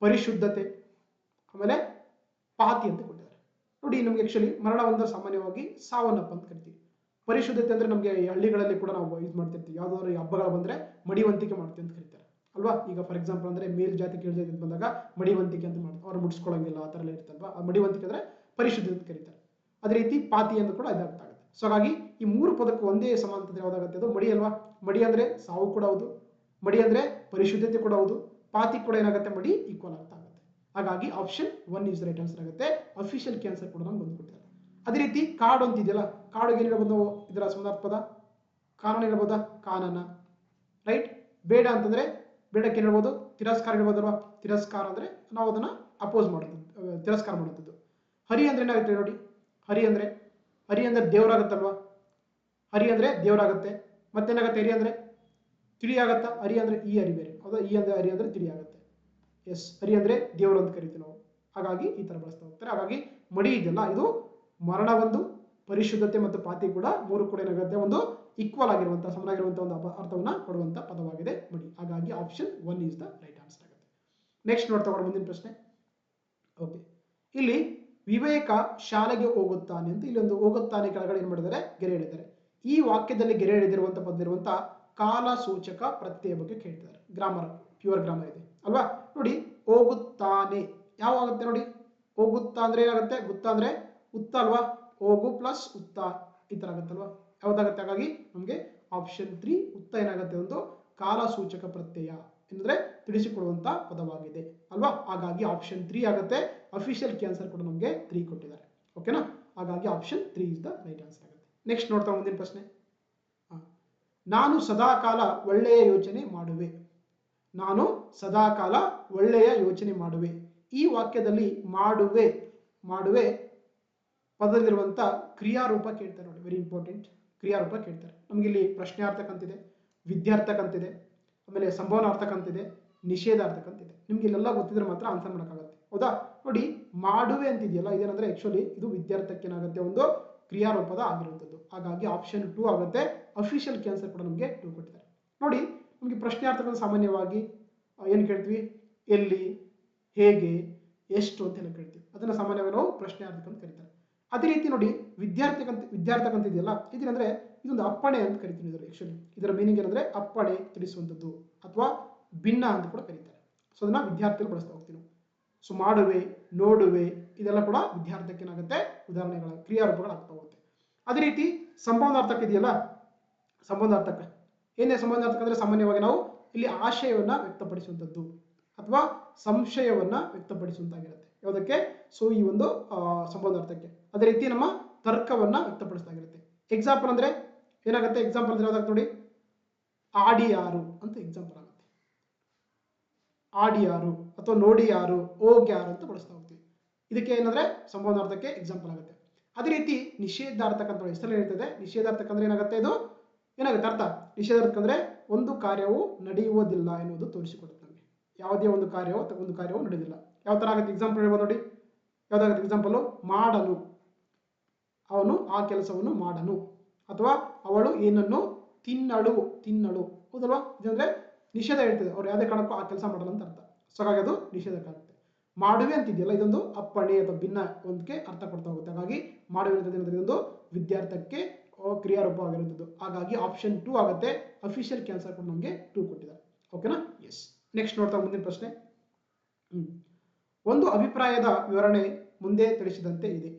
ಪರಿಶುದ್ಧತೆ, ಆಮೇಲೆ ಪಾತಿ ಅಂತ ಕೊಟ್ಟಿದ್ದಾರೆ. ನೋಡಿ ನಮಗೆ ಆಕ್ಚುಲಿ ಮರಣ ಒಂದು ಸಾಮಾನ್ಯವಾಗಿ ಸಾವನ್ನಪ್ಪ ಅಂತ ಕರಿತೀವಿ. ಪರಿಶುದ್ಧತೆ ಅಂದ್ರೆ ನಮಗೆ ಹಳ್ಳಿಗಳಲ್ಲಿ ಕೂಡ ನಾವು ಯೂಸ್ ಮಾಡ್ತಿರ್ತೀವಿ. ಯಾವ್ದಾದ್ರು ಹಬ್ಬಗಳು ಬಂದ್ರೆ ಮಡಿವಂತಿಕೆ ಮಾಡ್ತೀವಿ ಅಂತ ಕರೀತಾರೆ ಅಲ್ವಾ. ಈಗ ಫಾರ್ ಎಕ್ಸಾಂಪಲ್ ಅಂದ್ರೆ ಮೇಲ್ಜಾತಿ ಕೀಳ್ಜಾತಿ ಬಂದಾಗ ಮಡಿವಂತಿಕೆ ಅಂತ ಮಾಡ್ತಾರೆ. ಅವ್ರು ಮುಡಿಸ್ಕೊಳ್ಳಂಗಿಲ್ಲ ಆ ಥರ ಎಲ್ಲ ಇರ್ತಲ್ವಾ. ಆ ಮಡಿವಂತಿಕೆ ಅಂದ್ರೆ ಪರಿಶುದ್ಧತೆ ಅಂತ ಕರೀತಾರೆ. ಅದೇ ರೀತಿ ಪಾತಿ ಅಂತ ಕೂಡ ಇದಾಗ್ತಾ ಆಗುತ್ತೆ. ಸೊ ಹಾಗಾಗಿ ಈ 3 ಪದಕ್ಕೂ ಒಂದೇ ಸಮಾನತೆ ಯಾವ್ದಾಗುತ್ತೆ? ಅದು ಮಡಿ ಅಲ್ವಾ. ಮಡಿ ಅಂದ್ರೆ ಸಾವು ಕೂಡ ಹೌದು, ಮಡಿ ಅಂದ್ರೆ ಪರಿಶುದ್ಧತೆ ಕೂಡ ಹೌದು, ಪಾತಿ ಕೂಡ ಏನಾಗುತ್ತೆ? ಮಡಿ ಈಕ್ವಲ್ ಆಗ್ತಾ ಆಗುತ್ತೆ. ಹಾಗಾಗಿ ಆಪ್ಷನ್ 1 ಇಸ್ ರೈಟ್ ಆನ್ಸರ್ ಆಗುತ್ತೆ. ಅಫಿಷಿಯಲ್ ಕ್ಯಾನ್ಸರ್ ಕೂಡ ನಮ್ಗೆ ಬಂದ್ಕೊಟ್ಟಿದ್ದಾರೆ. ಅದೇ ರೀತಿ ಕಾಡು ಅಂತಿದೆಯಲ್ಲ, ಕಾಡುಗೆ ಏನು ಹೇಳ್ಬೋದು? ಇದರ ಸಮಾನಾರ್ಥಕ ಪದ ಕಾನೂನು ಹೇಳ್ಬೋದಾ? ಕಾನನ, ರೈಟ್. ಬೇಡ ಅಂತಂದ್ರೆ ಬೇಡಕ್ಕೆ ಏನು ಹೇಳ್ಬೋದು? ತಿರಸ್ಕಾರ ಹೇಳ್ಬೋದಲ್ವಾ. ತಿರಸ್ಕಾರ ಅಂದ್ರೆ ನಾವು ಅದನ್ನ ಅಪೋಸ್ ಮಾಡೋದು, ತಿರಸ್ಕಾರ ಮಾಡುವಂಥದ್ದು. ಹರಿ ಅಂದ್ರೆ ಏನಾಗುತ್ತೆ ನೋಡಿ? ಹರಿ ಅಂದ್ರೆ ದೇವರಾಗತ್ತಲ್ವಾ. ಹರಿ ಅಂದ್ರೆ ದೇವರಾಗುತ್ತೆ. ಮತ್ತೇನಾಗುತ್ತೆ? ಹರಿ ಅಂದ್ರೆ ತಿಳಿ ಆಗತ್ತಾ? ಹರಿ ಅಂದ್ರೆ ಈ ಹರಿ ಬೇರೆ ಹೌದಾ. ಈ ಅಂದ್ರೆ ಹರಿ ಅಂದ್ರೆ ತಿಳಿ ಆಗುತ್ತೆ. ಎಸ್, ಹರಿ ಅಂದ್ರೆ ದೇವರು ಅಂತ ಕರಿತೀವಿ ನಾವು. ಹಾಗಾಗಿ ಈ ತರ ಬಳಸ್ತಾ ಹೋಗ್ತಾರೆ. ಹಾಗಾಗಿ ಮಡಿ ಇದೆಯಲ್ಲ, ಇದು ಮರಣ ಒಂದು, ಪರಿಶುದ್ಧತೆ ಮತ್ತು ಪಾತಿ ಕೂಡ 3 ಕೂಡ ಏನಾಗುತ್ತೆ? ಒಂದು ಈಕ್ವಲ್ ಆಗಿರುವಂತಹ, ಸಮನಾಗಿರುವಂತಹ ಒಂದು ಅರ್ಥವನ್ನ ಕೊಡುವಂತಹ ಪದವಾಗಿದೆ ಮಡಿ. ಹಾಗಾಗಿ option 1 is the right answer ಆಗುತ್ತೆ. ನೆಕ್ಸ್ಟ್ ನೋಡ್ತಾ ಹೋಗೋಣ ಮುಂದಿನ ಪ್ರಶ್ನೆ. ಓಕೆ, ಇಲ್ಲಿ ವಿವೇಕ ಶಾಲೆಗೆ ಹೋಗುತ್ತಾನೆ ಅಂತ ಇಲ್ಲಿ ಒಂದು ಹೋಗುತ್ತಾನೆ ಕೆಳಗಡೆ ಏನ್ ಮಾಡಿದ್ದಾರೆ? ಗೆರೆ ಹಿಡಿದ್ದಾರೆ. ಈ ವಾಕ್ಯದಲ್ಲಿ ಗೆರೆ ಹಿಡಿದಿರುವಂತಹ ಪದವಿರುವಂತಹ ಕಾಲ ಸೂಚಕ ಪ್ರತ್ಯಯ ಬಗ್ಗೆ ಕೇಳ್ತಿದ್ದಾರೆ. ಗ್ರಾಮರ್, ಪ್ಯೂರ್ ಗ್ರಾಮರ್ ಇದೆ ಅಲ್ವಾ. ನೋಡಿ, ಹೋಗುತ್ತಾನೆ ಯಾವ ಆಗುತ್ತೆ ನೋಡಿ? ಹೋಗುತ್ತಾ ಅಂದ್ರೆ ಏನಾಗುತ್ತೆ? ಗುತ್ತಾ ಅಂದ್ರೆ ಉತ್ತ ಅಲ್ವಾ. ಹೋಗು ಪ್ಲಸ್ ಉತ್ತ ಈ ತರ ಆಗುತ್ತಲ್ವಾ. ಯಾವ್ದಾಗುತ್ತೆ? ಹಾಗಾಗಿ ನಮಗೆ ಆಪ್ಷನ್ 3 ಉತ್ತ ಏನಾಗುತ್ತೆ? ಒಂದು ಕಾಲ ಸೂಚಕ ಪ್ರತ್ಯಯ ಅಂದ್ರೆ ತಿಳಿಸಿಕೊಡುವಂತ ಪದವಾಗಿದೆ ಅಲ್ವಾ. ಹಾಗಾಗಿ ಆಪ್ಷನ್ 3 ಆಗುತ್ತೆ. ಅಫಿಷಿಯಲ್ ಕ್ಯಾನ್ಸರ್ ಕೂಡ ನಮಗೆ 3 ಕೊಟ್ಟಿದ್ದಾರೆ. ಓಕೆನಾ. ಹಾಗಾಗಿ option 3 is the right answer ಆಗುತ್ತೆ. ನೆಕ್ಸ್ಟ್ ನೋಡ್ತಾ ಮುಂದಿನ ಪ್ರಶ್ನೆ. ನಾನು ಸದಾಕಾಲ ಒಳ್ಳೆಯ ಯೋಚನೆ ಮಾಡುವೆ. ನಾನು ಸದಾಕಾಲ ಒಳ್ಳೆಯ ಯೋಚನೆ ಮಾಡುವೆ. ಈ ವಾಕ್ಯದಲ್ಲಿ ಮಾಡುವೆ ಪದದಲ್ಲಿರುವಂತ ಕ್ರಿಯಾರೂಪ ಕೇಳ್ತಾರೆ ನೋಡಿ. Very important. ಕ್ರಿಯಾರೂಪ ಕೇಳ್ತಾರೆ. ನಮ್ಗೆ ಇಲ್ಲಿ ಪ್ರಶ್ನಾರ್ಥಕ ಅಂತಿದೆ, ವಿದ್ಯಾರ್ಥಕ ಅಂತಿದೆ, ಆಮೇಲೆ ಸಂಭಾವನಾರ್ಥಕ ಅಂತಿದೆ, ನಿಷೇಧಾರ್ಥಕ ಅಂತಿದೆ. ನಿಮ್ಗೆ ಇಲ್ಲೆಲ್ಲ ಗೊತ್ತಿದ್ರೆ ಮಾತ್ರ ಆನ್ಸರ್ ಮಾಡೋಕ್ಕಾಗತ್ತೆ ಹೌದಾ. ನೋಡಿ, ಮಾಡುವೆ ಅಂತಿದೆಯಲ್ಲ, ಇದೇನಂದ್ರೆ ಆಕ್ಚುಲಿ ಇದು ವಿದ್ಯಾರ್ಥಕ್ಕೆ ಏನಾಗುತ್ತೆ? ಒಂದು ಕ್ರಿಯಾರೂಪದ ಆಗಿರುವಂಥದ್ದು. ಹಾಗಾಗಿ ಆಪ್ಷನ್ 2 ಆಗುತ್ತೆ. ಅಫಿಷಿಯಲ್ ಕ್ಯಾನ್ಸರ್ ಕೂಡ ನಮಗೆ 2 ಕೊಟ್ಟಿದ್ದಾರೆ. ನೋಡಿ, ನಮಗೆ ಪ್ರಶ್ನಾರ್ಥಕ ಸಾಮಾನ್ಯವಾಗಿ ಏನು ಕೇಳ್ತೀವಿ? ಎಲ್ಲಿ, ಹೇಗೆ, ಎಷ್ಟು ಅಂತ ಎಲ್ಲ ಕೇಳ್ತೀವಿ. ಅದನ್ನ ಸಾಮಾನ್ಯವಾಗಿ ನಾವು ಪ್ರಶ್ನಾರ್ಥಕ ಅಂತ ಕರೀತಾರೆ. ಅದೇ ರೀತಿ ನೋಡಿ, ವಿದ್ಯಾರ್ಥಕ ಅಂತ ಇದೆಯಲ್ಲ, ಇದೇನಂದ್ರೆ ಇದೊಂದು ಅಪ್ಪಣೆ ಅಂತ ಕರಿತೀವಿ. ಇದರ ಆಕ್ಚುಲಿ ಇದರ ಮೀನಿಂಗ್ ಏನಂದ್ರೆ ಅಪ್ಪಣೆ ತಿಳಿಸುವಂಥದ್ದು ಅಥವಾ ಭಿನ್ನ ಅಂತ ಕೂಡ ಕರೀತಾರೆ. ಸೊ ಅದನ್ನ ವಿದ್ಯಾರ್ಥಿಗಳು ಬಳಸ್ತಾ ಹೋಗ್ತೀವಿ. ಸೊ ಮಾಡುವೆ, ನೋಡುವೆ ಇದೆಲ್ಲ ಕೂಡ ವಿದ್ಯಾರ್ಥಕ್ಕೆ ಏನಾಗುತ್ತೆ? ಉದಾಹರಣೆಗಳ ಕ್ರಿಯಾರೂಪಗಳಾಗ್ತಾ ಹೋಗುತ್ತೆ. ಅದೇ ರೀತಿ ಸಂಬಂಧಾರ್ಥಕ ಇದೆಯಲ್ಲ, ಸಂಬಂಧಾರ್ಥಕ ಏನೇ? ಸಂಬಂಧಾರ್ಥಕ ಅಂದ್ರೆ ಸಾಮಾನ್ಯವಾಗಿ ನಾವು ಇಲ್ಲಿ ಆಶಯವನ್ನ ವ್ಯಕ್ತಪಡಿಸುವಂಥದ್ದು ಅಥವಾ ಸಂಶಯವನ್ನ ವ್ಯಕ್ತಪಡಿಸುವಂತಾಗಿರುತ್ತೆ. ಯಾವುದಕ್ಕೆ? ಸೊ ಈ ಒಂದು ಸಂಬಂಧಾರ್ಥಕ್ಕೆ. ಅದೇ ರೀತಿ ನಮ್ಮ ತರ್ಕವನ್ನ ವ್ಯಕ್ತಪಡಿಸಲಾಗಿರುತ್ತೆ. ಎಕ್ಸಾಂಪಲ್ ಅಂದ್ರೆ ಏನಾಗುತ್ತೆ? ಎಕ್ಸಾಂಪಲ್ ಅಂದ್ರೆ ಯಾವ್ದಾಗುತ್ತೆ ನೋಡಿ? ಆಡಿ ಯಾರು ಅಂತ ಎಕ್ಸಾಂಪಲ್ ಆಗುತ್ತೆ. ಆಡಿ ಯಾರು ಅಥವಾ ನೋಡಿ ಯಾರು, ಹೋಗಿ ಯಾರು ಅಂತ ಬಳಸ್ತಾ ಹೋಗ್ತೀವಿ. ಇದಕ್ಕೆ ಏನಂದ್ರೆ ಸಂಬಂಧಾರ್ಥಕ್ಕೆ ಎಕ್ಸಾಂಪಲ್ ಆಗುತ್ತೆ. ಅದೇ ರೀತಿ ನಿಷೇಧಾರ್ಥಕ ಅಂತ ಹೆಸರಲ್ಲಿ ಇರ್ತದೆ. ನಿಷೇಧಾರ್ಥಕ ಅಂದ್ರೆ ಏನಾಗುತ್ತೆ? ಇದು ಏನಾಗುತ್ತೆ ಅರ್ಥ? ನಿಷೇಧಾರ್ಥಕ ಅಂದ್ರೆ ಒಂದು ಕಾರ್ಯವು ನಡೆಯುವುದಿಲ್ಲ ಎನ್ನುವುದು ತೋರಿಸಿಕೊಡುತ್ತೆ ನಮಗೆ. ಯಾವುದೇ ಒಂದು ಕಾರ್ಯವು ನಡೆಯುವುದಿಲ್ಲ. ಯಾವ ತರ ಆಗುತ್ತೆ? ಎಕ್ಸಾಂಪಲ್ ಹೇಳ್ಬೋದು ನೋಡಿ. ಯಾವ್ದಾಗುತ್ತೆ ಎಕ್ಸಾಂಪಲ್? ಮಾಡನು, ಅವನು ಆ ಕೆಲಸವನ್ನು ಮಾಡನು, ಅಥವಾ ಅವಳು ಏನನ್ನು ತಿನ್ನಳು ಹೌದಲ್ವಾ. ಇದಂದ್ರೆ ನಿಷೇಧ ಹೇಳ್ತದೆ. ಅವ್ರು ಯಾವುದೇ ಕಾರಣಕ್ಕೂ ಆ ಕೆಲಸ ಮಾಡಲ್ಲ ಅಂತ ಅರ್ಥ. ಸೊ ಹಾಗಾಗಿ ಅದು ನಿಷೇಧಕ್ಕೆ ಆಗುತ್ತೆ. ಮಾಡುವೆ ಅಂತಿದೆಯಲ್ಲ, ಇದೊಂದು ಅಪ್ಪಣೆ ಅಥವಾ ಭಿನ್ನ ಒಂದಕ್ಕೆ ಅರ್ಥ ಕೊಡ್ತಾ ಹೋಗುತ್ತೆ. ಹಾಗಾಗಿ ಮಾಡುವೆ ಇದೊಂದು ವಿದ್ಯಾರ್ಥಕ್ಕೆ ಕ್ರಿಯಾರೂಪವಾಗಿರುವಂಥದ್ದು. ಹಾಗಾಗಿ ಆಪ್ಷನ್ 2 ಆಗುತ್ತೆ. ಅಫಿಷಿಯಲ್ ಕ್ಯಾನ್ಸರ್ ಕೂಡ ನಮಗೆ 2 ಕೊಟ್ಟಿದ್ದಾರೆ. ಓಕೆನಾ. ಎಸ್. ನೆಕ್ಸ್ಟ್ ನೋಡ್ತಾ ಮುಂದಿನ ಪ್ರಶ್ನೆ. ಒಂದು ಅಭಿಪ್ರಾಯದ ವಿವರಣೆ ಮುಂದೆ ತಿಳಿಸಿದಂತೆ ಇದೆ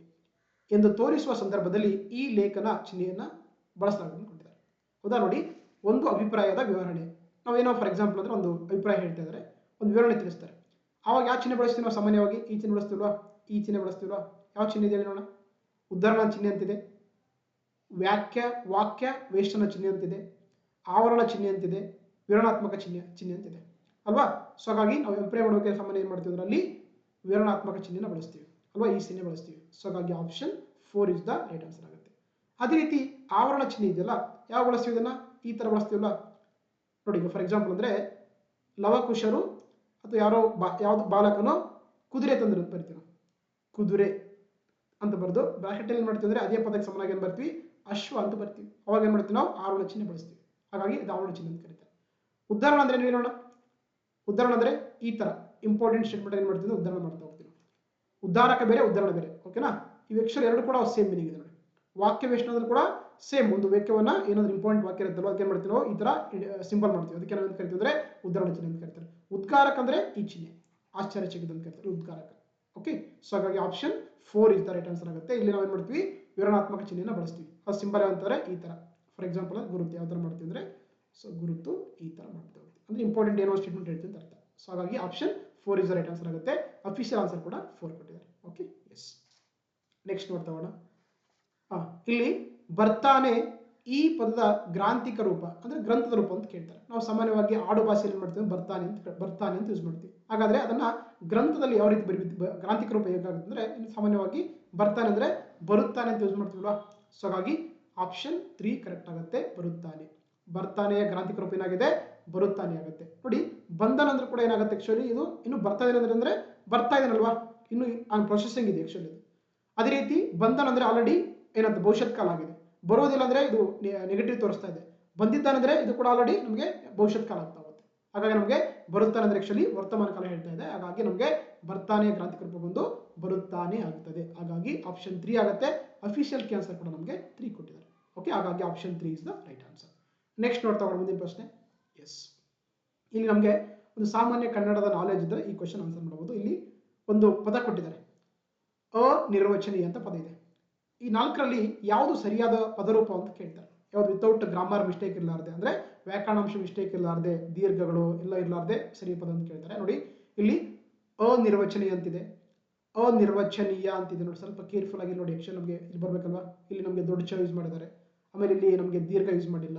ಎಂದು ತೋರಿಸುವ ಸಂದರ್ಭದಲ್ಲಿ ಈ ಲೇಖನ ಚಿಹ್ನೆಯನ್ನ ಬಳಸಲಾಗುವುದು ಕೊಟ್ಟಿದ್ದಾರೆ. ಹೌದಾ. ನೋಡಿ, ಒಂದು ಅಭಿಪ್ರಾಯದ ವಿವರಣೆ ನಾವೇನೋ ಫಾರ್ ಎಕ್ಸಾಂಪಲ್ ಅಂದ್ರೆ ಒಂದು ಅಭಿಪ್ರಾಯ ಹೇಳ್ತಾ ಇದ್ದಾರೆ, ಒಂದು ವಿವರಣೆ ತಿಳಿಸ್ತಾರೆ. ಆವಾಗ ಯಾವ ಚಿಹ್ನೆ ಬಳಸ್ತೀವಿ ನಾವು? ಸಾಮಾನ್ಯವಾಗಿ ಈ ಚಿಹ್ನೆ ಬಳಸ್ತೀವಲ್ವಾ, ಈ ಚಿಹ್ನೆ ಬಳಸ್ತೀವಲ್ವಾ. ಯಾವ ಚಿಹ್ನೆ ಇದೆ ನೋಡೋಣ? ಉದ್ಧರಣ ಚಿಹ್ನೆ ಅಂತಿದೆ, ವಾಕ್ಯ ವೇಷ್ಟನ ಚಿಹ್ನೆ ಅಂತಿದೆ, ಆವರಣ ಚಿಹ್ನೆ ಅಂತಿದೆ, ವಿವರಣಾತ್ಮಕ ಚಿಹ್ನೆ ಅಂತಿದೆ ಅಲ್ವಾ. ಸೊ ಹಾಗಾಗಿ ನಾವು ಅಭಿಪ್ರಾಯ ಮಾಡೋಕೆ ಸಾಮಾನ್ಯ ಏನು ಮಾಡ್ತೀವಿ? ಅಲ್ಲಿ ವಿವರಣಾತ್ಮಕ ಚಿಹ್ನೆನ ಬಳಸ್ತೀವಿ ಅಲ್ವಾ, ಈ ಚಿಹ್ನೆ ಬಳಸ್ತೀವಿ. ಸೊ ಹಾಗಾಗಿ option 4 is the right answer ಆಗುತ್ತೆ. ಅದೇ ರೀತಿ ಆವರಣ ಚಿಹ್ನೆ ಇದೆಯಲ್ಲ, ಯಾವ ಬಳಸ್ತೀವಿ ಇದನ್ನ, ಈ ತರ ಬಳಸ್ತೀವಲ್ಲ ನೋಡಿ. ಈಗ ಫಾರ್ ಎಕ್ಸಾಂಪಲ್ ಅಂದ್ರೆ ಲವಕುಶರು ಅಥವಾ ಯಾವ್ದು ಬಾಲಕನು ಕುದುರೆ ತಂದ್ರೆ ಅಂತ ಬರ್ತೀವಿ ನಾವು, ಕುದುರೆ ಅಂತ ಬರೆದು ಬ್ರಾಕೆಟ್ ಅಲ್ಲಿ ಮಾಡ್ತೀವಿ ಅಂದ್ರೆ ಅದೇ ಪದಕ್ಕೆ ಸಮನಾಗಿ ಏನ್ ಬರ್ತೀವಿ, ಅಶ್ವ ಅಂತ ಬರ್ತೀವಿ. ಅವಾಗ ಏನ್ ಮಾಡ್ತೀವಿ ನಾವು ಆವರಣ ಚಿಹ್ನೆ ಬಳಸ್ತೀವಿ. ಹಾಗಾಗಿ ಇದು ಆವರಣ ಚಿಹ್ನೆ ಅಂತ ಕರೀತಾರೆ. ಉದಾಹರಣೆ ಅಂದ್ರೆ ಏನು ಹೇಳೋಣ. ಉದಾಹರಣೆ ಅಂದ್ರೆ ಈ ತರ ಇಂಪಾರ್ಟೆಂಟ್ ಸ್ಟೇಟ್ಮೆಂಟ್ ಏನ್ ಮಾಡ್ತೀವಿ, ಉದಾಹರಣೆ ಮಾಡ್ತಾ ಹೋಗ್ತೀವಿ. ಉದಾಹರಕ ಬೇರೆ, ಉದಾಹರಣೆ ಬೇರೆ. ಓಕೆನಾ. ಇವು ಆಕ್ಚುಲಿ ಎರಡು ಕೂಡ ಸೇಮ್ ಮೀನಿಂಗ್ ಇದೆ ನೋಡಿ. ವಾಕ್ಯ ವೇಷಣದಲ್ಲಿ ಕೂಡ ಸೇಮ್ ಒಂದು ವಾಕ್ಯವನ್ನ ಏನಾದ್ರು ಇಂಪಾರ್ಟೆಂಟ್ ವಾಕ್ಯ ಇರುತ್ತಲ್ಲ ಅದಕ್ಕೆ ಏನ್ ಮಾಡ್ತೀವಿ ನಾವು, ಈ ತರ ಸಿಂಬಲ್ ಮಾಡ್ತೀವಿ. ಅದಕ್ಕೆ ನಾವು ಕರಿತೀವಿ ಅಂದ್ರೆ ಉದಾಹರಣೆ ಚಿಹ್ನೆ ಅಂತ ಕರೀತಾರೆ. ಉದ್ಗಾರಕ ಅಂದ್ರೆ ಈ ಚಿಹ್ನೆ ಆಶ್ಚರ್ಯಚಕಿತ ಅಂತ ಕರೀತಾರೆ, ಉದ್ಗಾರಕ. ಓಕೆ. ಸೊ ಹಾಗಾಗಿ option 4 is the right answer ಆಗುತ್ತೆ. ಇಲ್ಲಿ ನಾವು ಏನ್ ಮಾಡ್ತೀವಿ, ವಿವರಣಾತ್ಮಕ ಚಿಹ್ನೆನ ಬಳಸ್ತೀವಿ. ಆ ಸಿಂಬಲ್ ಅಂತಾರೆ ಈ ತರ. ಫಾರ್ ಎಕ್ಸಾಂಪಲ್ ಗುರುತು ಯಾವ ತರ ಮಾಡ್ತೀವಿ ಅಂದ್ರೆ, ಸೊ ಗುರುತು ಈ ತರ ಮಾಡ್ತಾ ಹೋಗ್ತೀವಿ. ಅಂದ್ರೆ ಇಂಪಾರ್ಟೆಂಟ್ ಏನೋ ಸ್ಟೇಟ್ಮೆಂಟ್ ಹೇಳ್ತೀವಿ ಅಂತ ಅರ್ಥ. ಸೊ ಹಾಗಾಗಿ option 4 is the right answer ಆಗುತ್ತೆ. ಅಫಿಷಿಯಲ್ ಆನ್ಸರ್ ಕೂಡ 4 ಕೊಟ್ಟಿದ್ದಾರೆ. ಓಕೆ. ಎಸ್. ನೆಕ್ಸ್ಟ್ ನೋಡ್ತಾ ಹೋಗೋಣ. ಇಲ್ಲಿ ಬರ್ತಾನೆ ಈ ಪದದ ಗ್ರಾಂಥಿಕ ರೂಪ ಅಂದ್ರೆ ಗ್ರಂಥದ ರೂಪ ಅಂತ ಕೇಳ್ತಾರೆ. ನಾವು ಸಾಮಾನ್ಯವಾಗಿ ಆಡು ಭಾಷೆಯಲ್ಲಿ ಮಾಡ್ತೀವಿ ಬರ್ತಾನೆ ಅಂತ ಯೂಸ್ ಮಾಡ್ತೀವಿ. ಹಾಗಾದ್ರೆ ಅದನ್ನ ಗ್ರಂಥದಲ್ಲಿ ಯಾವ ರೀತಿ ಗ್ರಾಂಥಿಕ ರೂಪ ಹೇಗಾಗುತ್ತೆ ಅಂದ್ರೆ, ಸಾಮಾನ್ಯವಾಗಿ ಬರ್ತಾನೆ ಅಂದ್ರೆ ಬರುತ್ತಾನೆ ಅಂತ ಯೂಸ್ ಮಾಡ್ತೀವಲ್ವಾ. ಸೊ ಹಾಗಾಗಿ ಆಪ್ಷನ್ 3 ಕರೆಕ್ಟ್ ಆಗುತ್ತೆ, ಬರುತ್ತಾನೆ. ಬರ್ತಾನೆಯ ಗ್ರಾಂಥಿಕ ರೂಪ ಏನಾಗಿದೆ, ಬರುತ್ತಾನೆ ಆಗುತ್ತೆ. ನೋಡಿ, ಬಂಧನ ಅಂದ್ರೆ ಕೂಡ ಏನಾಗುತ್ತೆ ಆಕ್ಚುಲಿ, ಇದು ಇನ್ನು ಬರ್ತಾ ಇದೆ ಅಂದ್ರೆ ಬರ್ತಾ ಇದೆನಲ್ವಾ, ಇನ್ನು ಆನ್ ಪ್ರೊಸೆಸಿಂಗ್ ಇದೆ ಆಕ್ಚುಲಿ. ಅದೇ ರೀತಿ ಬಂಧನ ಅಂದ್ರೆ ಆಲ್ರೆಡಿ ಏನಂತ ಭವಿಷ್ಯತ್ ಕಾಲ ಆಗಿದೆ. ಬರೋದಿಲ್ಲ ಅಂದ್ರೆ ಇದು ನೆಗೆಟಿವ್ ತೋರಿಸ್ತಾ ಇದೆ. ಬಂದಿದ್ದಾನೆ ಅಂದ್ರೆ ಇದು ಕೂಡ ಆಲ್ರೆಡಿ ನಮಗೆ ಭವಿಷ್ಯತ್ ಕಾಲ ಆಗ್ತಾ ಹೋಗುತ್ತೆ. ಹಾಗಾಗಿ ನಮಗೆ ಬರುತ್ತಾನೆ ಅಂದ್ರೆ ಆಕ್ಚುಲಿ ವರ್ತಮಾನ ಕಾಲ ಹೇಳ್ತಾ ಇದೆ. ಹಾಗಾಗಿ ನಮಗೆ ಬರ್ತಾನೆ ಗ್ರಾಂಥಿಕ ರೂಪ ಬಂದು ಬರುತ್ತಾನೆ ಆಗುತ್ತದೆ. ಹಾಗಾಗಿ ಆಪ್ಷನ್ 3 ಆಗುತ್ತೆ. ಅಫಿಷಿಯಲ್ ಕೀ ಆನ್ಸರ್ ಕೂಡ ನಮಗೆ 3 ಕೊಟ್ಟಿದ್ದಾರೆ. ಓಕೆ. ಹಾಗಾಗಿ option 3 is the right answer. Next ನೋಡ್ತಾ ಹೋಗೋಣ ಮುಂದಿನ ಪ್ರಶ್ನೆ. ಎಸ್. ಇಲ್ಲಿ ನಮಗೆ ಒಂದು ಸಾಮಾನ್ಯ ಕನ್ನಡದ ನಾಲೆಜ್ ಇದ್ರೆ ಈ ಕ್ವಶನ್ ಆನ್ಸರ್ ಮಾಡಬಹುದು. ಇಲ್ಲಿ ಒಂದು ಪದ ಕೊಟ್ಟಿದ್ದಾರೆ, ಅನಿರ್ವಚನೀಯ ಅಂತ ಪದ ಇದೆ. ಈ 4ರಲ್ಲಿ ಯಾವುದು ಸರಿಯಾದ ಪದರೂಪ ಅಂತ ಕೇಳ್ತಾರೆ. ಯಾವ್ದು ವಿತೌಟ್ ಗ್ರಾಮರ್ ಮಿಸ್ಟೇಕ್ ಇರಲಾರ್ದೆ, ಅಂದ್ರೆ ವ್ಯಾಕರಣಾಂಶ ಮಿಸ್ಟೇಕ್ ಇರಲಾರ್ದೆ, ದೀರ್ಘಗಳು ಎಲ್ಲ ಇರಲಾರ್ದೆ ಸರಿ ಪದ ಅಂತ ಕೇಳ್ತಾರೆ. ನೋಡಿ, ಇಲ್ಲಿ ಅನಿರ್ವಚನೀಯ ಅಂತಿದೆ, ಅನಿರ್ವಚನೀಯ ಅಂತಿದೆ. ನೋಡಿ, ಸ್ವಲ್ಪ ಕೇರ್ಫುಲ್ ಆಗಿ ನೋಡಿ. ಆಕ್ಚುಲಿ ನಮಗೆ ಇಲ್ಲಿ ಬರ್ಬೇಕಲ್ವಾ, ಇಲ್ಲಿ ನಮಗೆ ದೊಡ್ಡ ಚ ಯೂಸ್ ಮಾಡಿದ್ದಾರೆ, ಆಮೇಲೆ ಇಲ್ಲಿ ನಮಗೆ ದೀರ್ಘ ಯೂಸ್ ಮಾಡಿಲ್ಲ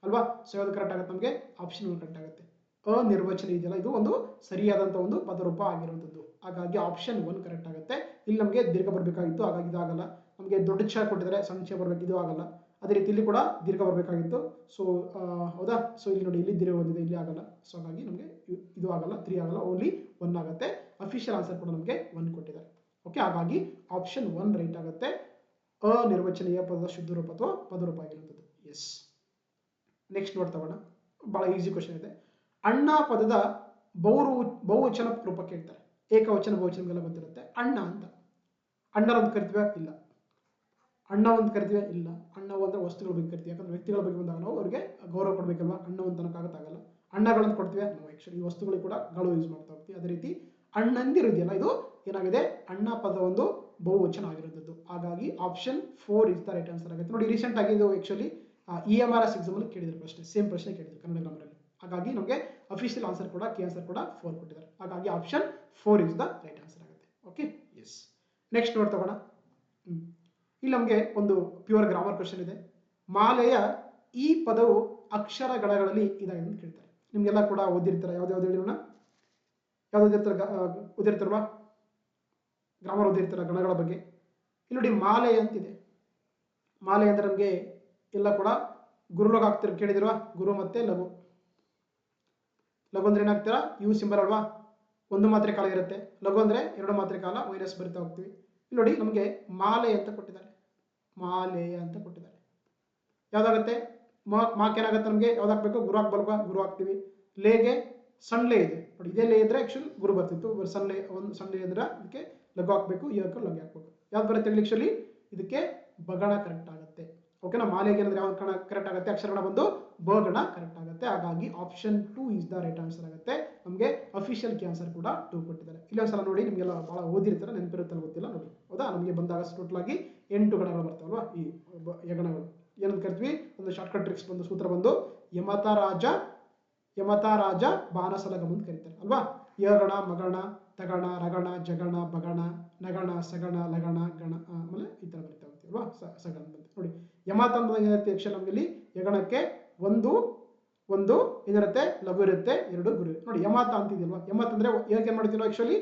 ಅಲ್ವಾ. ಸೊ ಯಾವ್ದು ಕರೆಕ್ಟ್ ಆಗುತ್ತೆ, ನಮಗೆ ಆಪ್ಷನ್ 1 ಕರೆಕ್ಟ್ ಆಗುತ್ತೆ. ಅನಿರ್ವಚನೀಯ ಇದೆಯಲ್ಲ, ಇದು ಒಂದು ಸರಿಯಾದಂತ ಒಂದು ಪದರೂಪ ಆಗಿರುವಂತದ್ದು. ಹಾಗಾಗಿ ಆಪ್ಷನ್ 1 ಕರೆಕ್ಟ್ ಆಗುತ್ತೆ. ಇಲ್ಲಿ ನಮಗೆ ದೀರ್ಘ ಬರಬೇಕಾಗಿತ್ತು, ಹಾಗಾಗಿ ಇದಾಗಲ್ಲ. ನಮಗೆ ದೊಡ್ಡ ಛ ಕೊಟ್ಟಿದ್ದಾರೆ, ಸಣ್ಣ ಛ ಬರಬೇಕು, ಇದು ಆಗಲ್ಲ. ಅದೇ ರೀತಿ ಇಲ್ಲಿ ಕೂಡ ದೀರ್ಘ ಬರಬೇಕಾಗಿತ್ತು. ಸೊ ಹೌದಾ. ಸೊ ಇಲ್ಲಿ ನೋಡಿ, ಇಲ್ಲಿ ದೀರ್ಘ ಬಂದಿದೆ, ಇಲ್ಲಿ ಆಗಲ್ಲ. ಸೊ ಹಾಗಾಗಿ ನಮಗೆ ಇದು ಆಗಲ್ಲ, 3 ಆಗಲ್ಲ, ಓನ್ಲಿ 1 ಆಗುತ್ತೆ. ಅಫಿಷಿಯಲ್ ಆನ್ಸರ್ ಕೂಡ ನಮಗೆ 1 ಕೊಟ್ಟಿದ್ದಾರೆ. ಓಕೆ. ಹಾಗಾಗಿ ಆಪ್ಷನ್ 1 ರೈಟ್ ಆಗುತ್ತೆ. ಅನಿರ್ವಚನೀಯ ಪದದ ಶುದ್ಧ ರೂಪ ಅಥವಾ ಪದರೂಪ ಆಗಿರುವಂಥದ್ದು. ಎಸ್. ನೆಕ್ಸ್ಟ್ ನೋಡ್ತಾ ಹೋಗೋಣ. ಬಹಳ ಈಸಿ ಕ್ವಶನ್ ಇದೆ. ಅಣ್ಣ ಪದದ ಬಹುವಚನ ರೂಪ ಕೇಳ್ತಾರೆ. ಏಕವಚನ ಬಹುವಚನಗೆಲ್ಲ ಗೊತ್ತಿರುತ್ತೆ. ಅಣ್ಣ ಅಂತ ಅಣ್ಣರ ಅಂತ ಕರಿತೀವ, ಇಲ್ಲ. ಅಣ್ಣ ಅಂತ ಕರಿತೀವ, ಇಲ್ಲ. ಅಣ್ಣ ಅಂದ್ರೆ ವಸ್ತುಗಳ ಬಗ್ಗೆ ಕರಿತೀವಿ. ಯಾಕಂದ್ರೆ ವ್ಯಕ್ತಿಗಳ ಬಗ್ಗೆ ಬಂದಾಗ ನಾವು ಅವರಿಗೆ ಗೌರವ ಕೊಡ್ಬೇಕಲ್ವಾ. ಅಣ್ಣ ಅಂತ ಅನ್ನಕ್ಕಾಗಲ್ಲ. ಅಣ್ಣಗಳಂತ ಕೊಡ್ತೀವಿ ನಾವು. ಆಕ್ಚುಲಿ ಈ ವಸ್ತುಗಳಿಗೆ ಕೂಡ ಗಳು ಯೂಸ್ ಮಾಡ್ತಾ ಹೋಗ್ತೀವಿ. ಅದೇ ರೀತಿ ಅಣ್ಣಂದಿರು ಇದೆಯಲ್ಲ, ಇದು ಏನಾಗಿದೆ, ಅಣ್ಣ ಪದ ಒಂದು ಬಹುವಚನ ಆಗಿರುವಂಥದ್ದು. ಹಾಗಾಗಿ option 4 is the right answer ಆಗುತ್ತೆ. ನೋಡಿ, ರೀಸೆಂಟ್ ಆಗಿ ಇದು ಆಕ್ಚುಲಿ EMRS ಎಕ್ಸಾಮ್ ಅಲ್ಲಿ ಕೇಳಿದ್ರು ಪ್ರಶ್ನೆ, ಸೇಮ್ ಪ್ರಶ್ನೆ ಕೇಳಿದ್ರು ಕನ್ನಡ ಗ್ರಾಮರ್ ಅಲ್ಲಿ. ಹಾಗಾಗಿ ನಮಗೆ ಅಫಿಷಿಯಲ್ ಆನ್ಸರ್ ಕೂಡ ಕೀ ಆನ್ಸರ್ ಕೂಡ 4 ಕೊಟ್ಟಿದ್ದಾರೆ. ಹಾಗಾಗಿ option 4 is the right answer ಆಗುತ್ತೆ. ಓಕೆ. ಎಸ್. ನೆಕ್ಸ್ಟ್ ನೋಡ್ತಾ ಹೋಗೋಣ. ಇಲ್ಲಿ ನಮಗೆ ಒಂದು ಪ್ಯೂರ್ ಗ್ರಾಮರ್ ಕ್ವಶನ್ ಇದೆ. ಮಾಲೆಯ ಈ ಪದವು ಅಕ್ಷರಗಳಗಳಲ್ಲಿ ಇದಾಗಿದೆ ಅಂತ ಕೇಳ್ತಾರೆ. ನಿಮ್ಗೆಲ್ಲ ಕೂಡ ಓದಿರ್ತಾರೆ. ಯಾವ್ದು ಹೇಳಿರೋಣ, ಓದಿರ್ತಾರಲ್ವಾ, ಗ್ರಾಮರ್ ಓದಿರ್ತಾರ ಗಣಗಳ ಬಗ್ಗೆ. ಇಲ್ಲಿ ನೋಡಿ, ಮಾಲೆ ಅಂತಿದೆ. ಮಾಲೆ ಅಂದ್ರೆ ನಮಗೆ ಎಲ್ಲ ಕೂಡ ಗುರುಲೋಗ ಆಗ್ತಿರೋ ಕೇಳಿದಿರುವ, ಗುರು ಮತ್ತೆ ಲಘು. ಲಘು ಅಂದ್ರೆ ಏನಾಗ್ತೀರಾ, ಯು ಸಿಂಬಲ್ ಅಲ್ವಾ, ಒಂದು ಮಾತ್ರೆ ಕಾಲ ಇರುತ್ತೆ. ಲಘು ಅಂದ್ರೆ 2 ಮಾತ್ರೆ ಕಾಲ ಮೈನಸ್ ಬರಿತಾ ಹೋಗ್ತೀವಿ. ಇಲ್ಲಿ ನೋಡಿ, ನಮಗೆ ಮಾಲೆ ಅಂತ ಕೊಟ್ಟಿದ್ದಾರೆ, ಮಾಲೆ ಅಂತ ಕೊಟ್ಟಿದ್ದಾರೆ. ಯಾವ್ದಾಗುತ್ತೆ, ಮಾಕ್ ಏನಾಗುತ್ತೆ, ನಮಗೆ ಯಾವ್ದು ಹಾಕ್ಬೇಕು, ಗುರು ಹಾಕ್ಬಲ್ವಾ, ಗುರು ಹಾಕ್ತೀವಿ. ಲೇಗೆ ಸಣ್ಣ ಲೇ ಇದೆ ನೋಡಿ, ಇದೇ ಲೇ ಇದ್ರೆ ಆಕ್ಚುಲಿ ಗುರು ಬರ್ತಿತ್ತು. ಸಣ್ಣ ಲೇ, ಒಂದು ಸಣ್ಣ ಲೇ ಅಂದ್ರೆ ಅದಕ್ಕೆ ಲಘು ಹಾಕ್ಬೇಕು, ಲಘು ಹಾಕ್ಬೇಕು. ಯಾವ್ದು ಬರುತ್ತೆ ಆಕ್ಚುಲಿ, ಇದಕ್ಕೆ ಬಗಣ ಕರೆಕ್ಟ್ ಆಗುತ್ತೆ. ಓಕೆನಾ. ಮಾಲೆಗೆ ಏನಂದ್ರೆ ಯಾವ ಕಣ ಕರೆಕ್ಟ್ ಆಗುತ್ತೆ, ಅಕ್ಷರಗಣ ಬಂದು ಬಗಣ ಕರೆಕ್ಟ್ ಆಗುತ್ತೆ. ಹಾಗಾಗಿ option 2 is the right answer ಆಗುತ್ತೆ. ನಮಗೆ ಅಫಿಷಿಯಲ್ ಕೀ ಆನ್ಸರ್ ಕೂಡ 2 ಕೊಟ್ಟಿದ್ದಾರೆ. ಇಲ್ಲೊಂದ್ಸಲ ನೋಡಿ, ನಿಮಗೆಲ್ಲ ಬಹಳ ಓದಿರ್ತಾರೆ, ನೆನಪಿರುತ್ತಲ್ಲ ಗೊತ್ತಿಲ್ಲ ನೋಡಿ. ಹೌದಾ. ನಮಗೆ ಬಂದಾಗ ಟೋಟಲ್ ಆಗಿ 8 ಗಣಗಳು ಬರ್ತಾವಲ್ವಾ. ಈ ಯಗಣಗಳು ಏನಂತ ಕರಿತೀವಿ, ಒಂದು ಶಾರ್ಟ್ಕಟ್ ಟ್ರಿಕ್ಸ್ ಬಂದು ಸೂತ್ರ ಬಂದು ಯಮತ ರಾಜ ಬಾನಸಲಗಂ ಅಂತ ಕರೀತಾರೆ ಅಲ್ವಾ. ಯಗಣ, ಮಗಣ, ತಗಣ, ರಗಣ, ಜಗಣ, ಬಗಣ, ನಗಣ, ಸಗಣ, ಲಗಣ, ಗಣ, ಆಮೇಲೆ ಈ ತರ ಬರಿತಾ ಹೋಗ್ತೀವಿ ಅಲ್ವಾ. ಸಗಣ ಬಂತು ನೋಡಿ. ಯಮತ ಅಂದ್ರೆ ಏನಿರುತ್ತೆ ಆಕ್ಷನ್, ನಮಗೆ ಯಗಣಕ್ಕೆ ಒಂದು ಏನಿರುತ್ತೆ, ಲಘು ಇರುತ್ತೆ, 2 ಗುರು ನೋಡಿ. ಯಮತ ಅಂತಿದೆಯಲ್ವಾ, ಯಮತ ಅಂದ್ರೆ ಏನ್ ಮಾಡ್ತೀವಿ ಆಕ್ಚುಲಿ,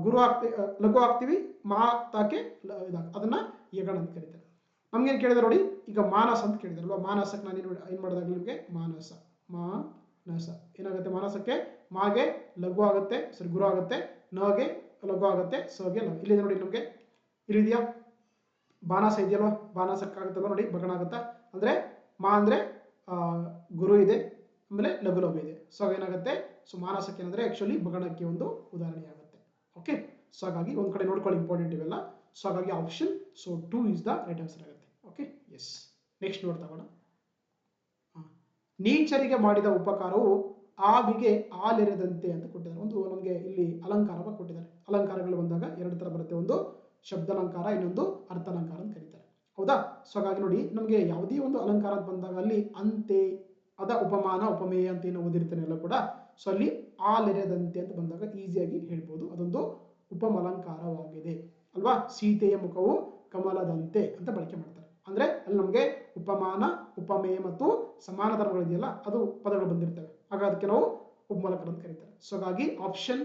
ಗುರು ಹಾಕ್ತಿವಿ, ಲಘು ಹಾಕ್ತಿವಿ, ಮಾ ತಾಕೆ ಅದನ್ನ ಯಗಣ ಅಂತ ಕರೀತಾರೆ. ನಮ್ಗೇನು ಕೇಳಿದ್ರೆ ನೋಡಿ, ಈಗ ಮಾನಸ ಅಂತ ಕೇಳಿದಾರಲ್ವಾ, ಮಾನಸಕ್ಕೆ ನಾನು ಏನು ಮಾಡಿದಾಗ ನಿಮಗೆ ಮಾನಸ ಮಾನಸ ಏನಾಗುತ್ತೆ, ಮಾನಸಕ್ಕೆ ಮಾಗೆ ಲಘು ಆಗುತ್ತೆ, ಸರಿ ಗುರು ಆಗುತ್ತೆ, ನಗೆ ಲಘು ಆಗುತ್ತೆ, ಸಗೆ ಲಘು. ಇಲ್ಲಿದೆ ನೋಡಿ ನಮಗೆ, ಇಲ್ಲಿದೆಯಾ ಬಾನಸ ಇದೆಯಲ್ವಾ, ಬಾನಸಕ್ಕಾಗುತ್ತಲ್ವ ನೋಡಿ, ಬಗಣ ಆಗುತ್ತಾ, ಅಂದರೆ ಮಾ ಅಂದರೆ ಗುರು ಇದೆ, ಆಮೇಲೆ ಲಘು ಲಘು ಇದೆ. ಸೊ ಏನಾಗುತ್ತೆ, ಸೊ ಮಾನಸಕ್ಕೆ ಏನಂದರೆ ಆ್ಯಕ್ಚುಲಿ ಬಗಣಕ್ಕೆ ಒಂದು ಉದಾಹರಣೆ ಆಗುತ್ತೆ. ಓಕೆ, ಸೊ ಹಾಗಾಗಿ ಒಂದು ಕಡೆ ನೋಡ್ಕೊಳ್ಳಿ ಇಂಪಾರ್ಟೆಂಟ್ ಇವೆಲ್ಲ. ಸೊ ಹಾಗಾಗಿ option so 2 is the right answer ಆಗುತ್ತೆ. Okay, yes. ನೆಕ್ಸ್ಟ್ ನೋಡ್ತಾಗೋಣ. ನೀಚರಿಗೆ ಮಾಡಿದ ಉಪಕಾರವು ಆವಿಗೆ ಹಾಲೆರೆದಂತೆ ಅಂತ ಕೊಟ್ಟಿದ್ದಾರೆ. ಒಂದು ನಮಗೆ ಇಲ್ಲಿ ಅಲಂಕಾರವಾಗಿ ಕೊಟ್ಟಿದ್ದಾರೆ. ಅಲಂಕಾರಗಳು ಬಂದಾಗ ಎರಡು ಥರ ಬರುತ್ತೆ, ಒಂದು ಶಬ್ದಾಲಂಕಾರ, ಇನ್ನೊಂದು ಅರ್ಥಾಲಂಕಾರ ಅಂತ ಕರೀತಾರೆ. ಹೌದಾ? ಸೊ ಹಾಗಾಗಿ ನೋಡಿ, ನಮಗೆ ಯಾವುದೇ ಒಂದು ಅಲಂಕಾರ ಅಂತ ಬಂದಾಗ ಅಲ್ಲಿ ಅಂತೆ, ಅದ ಉಪಮಾನ ಉಪಮೇಯ ಅಂತ ಏನು ಓದಿರ್ತಾನೆ ಎಲ್ಲ ಕೂಡ, ಸೊ ಅಲ್ಲಿ ಹಾಲೆರೆದಂತೆ ಅಂತ ಬಂದಾಗ ಈಸಿಯಾಗಿ ಹೇಳ್ಬೋದು, ಅದೊಂದು ಉಪಮಲಂಕಾರವಾಗಿದೆ ಅಲ್ವಾ. ಸೀತೆಯ ಮುಖವು ಕಮಲದಂತೆ ಅಂತ ಬಳಕೆ ಮಾಡ್ತಾರೆ. ಅಂದ್ರೆ ಅಲ್ಲಿ ನಮಗೆ ಉಪಮಾನ ಉಪಮೇಯ ಮತ್ತು ಸಮಾನ ಧರ್ಮಗಳಿದೆಯಲ್ಲ, ಅದು ಪದಗಳು ಬಂದಿರ್ತವೆ, ಆಗ ಅದಕ್ಕೆ ನಾವು ಉಪಮಲಂಕಾರ ಅಂತ ಕರೀತಾರೆ. ಸೊ ಹಾಗಾಗಿ option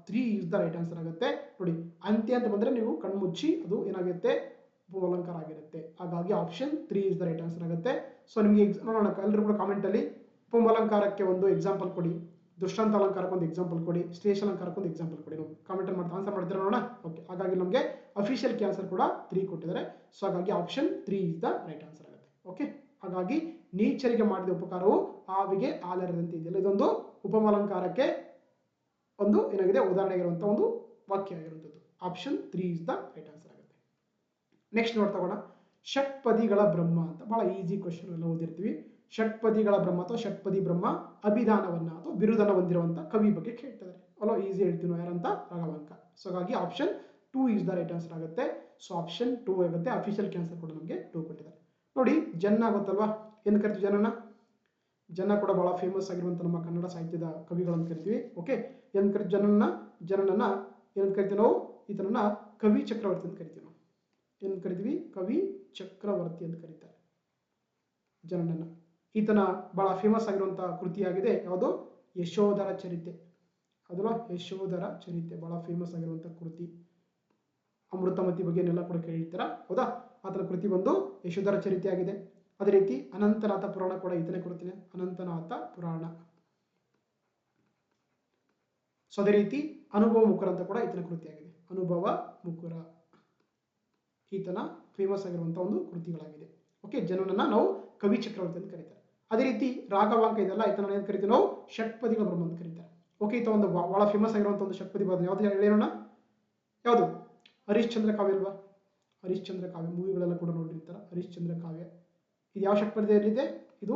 3 is the right answer ಆಗುತ್ತೆ. ನೋಡಿ, ಅಂತ್ಯ ಅಂತ ಬಂದ್ರೆ ನೀವು ಕಣ್ಮುಚ್ಚಿ ಅದು ಏನಾಗುತ್ತೆ, ಉಪಮಲಂಕಾರ ಆಗಿರುತ್ತೆ. ಹಾಗಾಗಿ option 3 is the right answer ಆಗುತ್ತೆ. ಸೊ ನಿಮಗೆ ನೋಡೋಣ, ಎಲ್ಲರೂ ಕೂಡ ಕಾಮೆಂಟ್ ಅಲ್ಲಿ ಉಪಮಲಂಕಾರಕ್ಕೆ ಒಂದು ಎಕ್ಸಾಂಪಲ್ ಕೊಡಿ, ದೃಷ್ಟಾಂತ ಅಲಂಕಾರಕ್ಕೆ ಒಂದು ಎಕ್ಸಾಂಪಲ್ ಕೊಡಿ, ಶ್ಲೇಷ ಅಲಂಕಾರಕ್ಕೆ ಒಂದು ಎಕ್ಸಾಂಪಲ್ ಕೊಡಿ. ನಾವು ಕಾಮೆಂಟ್ ಮಾಡ್ತಾ ಆನ್ಸರ್ ಮಾಡ್ತೀರಾ ನೋಡೋಣ. ಓಕೆ, ಹಾಗಾಗಿ ನಮಗೆ ಅಫಿಷಿಯಲ್ ಕೀ ಆನ್ಸರ್ ಕೂಡ 3 ಕೊಟ್ಟಿದ್ದಾರೆ. ಸೊ ಹಾಗಾಗಿ option 3 is the right answer ಆಗುತ್ತೆ. ಓಕೆ, ಹಾಗಾಗಿ ನೀಚರಿಗೆ ಮಾಡಿದ ಉಪಕಾರವು ಆವಿಗೆ ಹಾಲೆರೆದಂತೆ ಇದೆಯಲ್ಲ, ಇದೊಂದು ಉಪಮಲಂಕಾರಕ್ಕೆ ಒಂದು ಏನಾಗಿದೆ ಉದಾಹರಣೆ ಆಗಿರುವಂತಹ ಒಂದು ವಾಕ್ಯ ಆಗಿರುವಂಥದ್ದು. Option 3 is the right answer ಆಗುತ್ತೆ. ನೆಕ್ಸ್ಟ್ ನೋಡ್ತಾ ಷಟ್ಪದಿಗಳ ಬ್ರಹ್ಮ ಅಂತ ಬಹಳ ಈಸಿ ಕ್ವಶನ್ ಎಲ್ಲ ಓದಿರ್ತೀವಿ. ಷಟ್ಪದಿಗಳ ಬ್ರಹ್ಮ ಅಥವಾ ಷಟ್ಪದಿ ಬ್ರಹ್ಮ ಅಭಿಧಾನವನ್ನ ಅಥವಾ ಬಿರುದನ್ನ ಹೊಂದಿರುವಂತ ಕವಿ ಬಗ್ಗೆ ಕೇಳ್ತಿದ್ದಾರೆ ಅಲ್ವಾ. ಈಸಿ ಹೇಳ್ತೀವಿ, ಯಾರಂತ, ರಾಘವಾಂಕ. ಸೊ ಹಾಗಾಗಿ option 2 is the right answer ಆಗುತ್ತೆ. ಸೊ ಆಪ್ಷನ್ 2 ಆಗುತ್ತೆ. ಅಫಿಷಿಯಲ್ ಕ್ಯಾನ್ಸರ್ ಕೂಡ ನಮಗೆ 2 ಕೊಟ್ಟಿದ್ದಾರೆ. ನೋಡಿ, ಜನ್ನ ಗೊತ್ತಲ್ವಾ, ಏನು ಕರಿತೀವಿ ಜನನ? ಜನ ಕೂಡ ಬಹಳ ಫೇಮಸ್ ಆಗಿರುವಂತ ನಮ್ಮ ಕನ್ನಡ ಸಾಹಿತ್ಯದ ಕವಿಗಳನ್ನು ಕರಿತೀವಿ. ಓಕೆ, ಏನು ಕರಿತೀವಿ ಜನನನ್ನ ಏನು ಕರಿತೀವಿ ನಾವು? ಈತನನ್ನ ಕವಿ ಚಕ್ರವರ್ತಿ ಅಂತ ಕರಿತೀವಿ ನಾವು. ಏನು ಕರಿತೀವಿ? ಕವಿ ಚಕ್ರವರ್ತಿ ಅಂತ ಕರೀತಾರೆ ಜನನನ್ನ. ಈತನ ಬಹಳ ಫೇಮಸ್ ಆಗಿರುವಂತಹ ಕೃತಿಯಾಗಿದೆ ಯಾವುದು? ಯಶೋಧರ ಚರಿತೆ. ಅದಲ್ವಾ, ಯಶೋಧರ ಚರಿತೆ ಬಹಳ ಫೇಮಸ್ ಆಗಿರುವಂತಹ ಕೃತಿ. ಅಮೃತಮತಿ ಬಗ್ಗೆ ಎಲ್ಲ ಕೂಡ ಕೇಳಿರ್ತೀರಾ, ಹೌದಾ? ಆತನ ಕೃತಿ ಬಂದು ಯಶೋಧರ ಚರಿತೆ ಆಗಿದೆ. ಅದೇ ರೀತಿ ಅನಂತನಾಥ ಪುರಾಣ ಕೂಡ ಈತನೇ ಕೃತಿನೇ, ಅನಂತನಾಥ ಪುರಾಣ. ಸೊ ಅದೇ ರೀತಿ ಅನುಭವ ಮುಕುರ ಅಂತ ಕೂಡ ಈತನ ಕೃತಿಯಾಗಿದೆ. ಅನುಭವ ಮುಕುರ ಈತನ ಫೇಮಸ್ ಆಗಿರುವಂತಹ ಒಂದು ಕೃತಿಗಳಾಗಿದೆ. ಓಕೆ, ಜನನನ್ನ ನಾವು ಕವಿ ಚಕ್ರವರ್ತಿ ಅಂತ ಕರೀತಾರೆ. ಅದೇ ರೀತಿ ರಾಘವಾಂಕ ಇದೆಲ್ಲ, ಈತನ ಏನು ಕರಿತೀವಿ ನಾವು? ಷಟ್ಪದಿಗಳ ಬ್ರಹ್ಮ ಅಂತ ಕರೀತಾರೆ. ಓಕೆ, ಈತ ಒಂದು ಬಹಳ ಫೇಮಸ್ ಆಗಿರುವಂತಹ ಒಂದು ಷಟ್ಪದಿ ಬರೆದ ಯಾವ್ದು ಹೇಳೋಣ? ಯಾವುದು? ಹರಿಶ್ಚಂದ್ರ ಕಾವ್ಯ ಅಲ್ವಾ? ಹರಿಶ್ಚಂದ್ರ ಕಾವ್ಯ ಮೂವಿಗಳೆಲ್ಲ ಕೂಡ ನೋಡಿರ್ತಾರೆ. ಹರಿಶ್ಚಂದ್ರ ಕಾವ್ಯ ಇದು ಯಾವ ಷಟ್ಪದಿಯಲ್ಲಿದೆ? ಇದು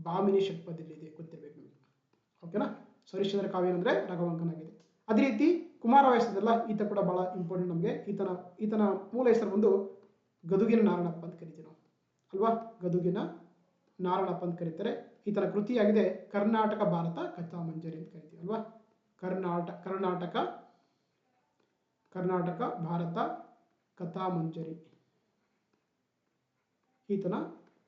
ಭಾಮಿನಿ ಷಟ್ಪದಿಯಲ್ಲಿದೆ, ಗೊತ್ತಿರಬೇಕು ನಿಮಗೆ. ಓಕೆನಾ? ಸೊ ಹರಿಶ್ಚಂದ್ರ ಕಾವ್ಯ ಅಂದ್ರೆ ರಾಘವಾಂಕನಾಗಿದೆ. ಅದೇ ರೀತಿ ಕುಮಾರವ್ಯಾಸ ಇದೆಲ್ಲ, ಈತ ಕೂಡ ಬಹಳ ಇಂಪಾರ್ಟೆಂಟ್ ನಮಗೆ. ಈತನ ಮೂಲ ಹೆಸರು ಬಂದು ಗದುಗಿನ ನಾರಣಪ್ಪ ಅಂತ ಕರಿತೀವಿ ನಾವು ಅಲ್ವಾ. ಗದುಗಿನ ನಾರಣಪ್ಪ ಅಂತ ಕರೀತಾರೆ. ಈತನ ಕೃತಿಯಾಗಿದೆ ಕರ್ನಾಟಕ ಭಾರತ ಕಥಾ ಮಂಜರಿ ಅಂತ ಕರಿತೀವಿ ಅಲ್ವಾ. ಕರ್ನಾಟಕ ಭಾರತ ಕಥಾ ಮಂಜರಿ ಈತನ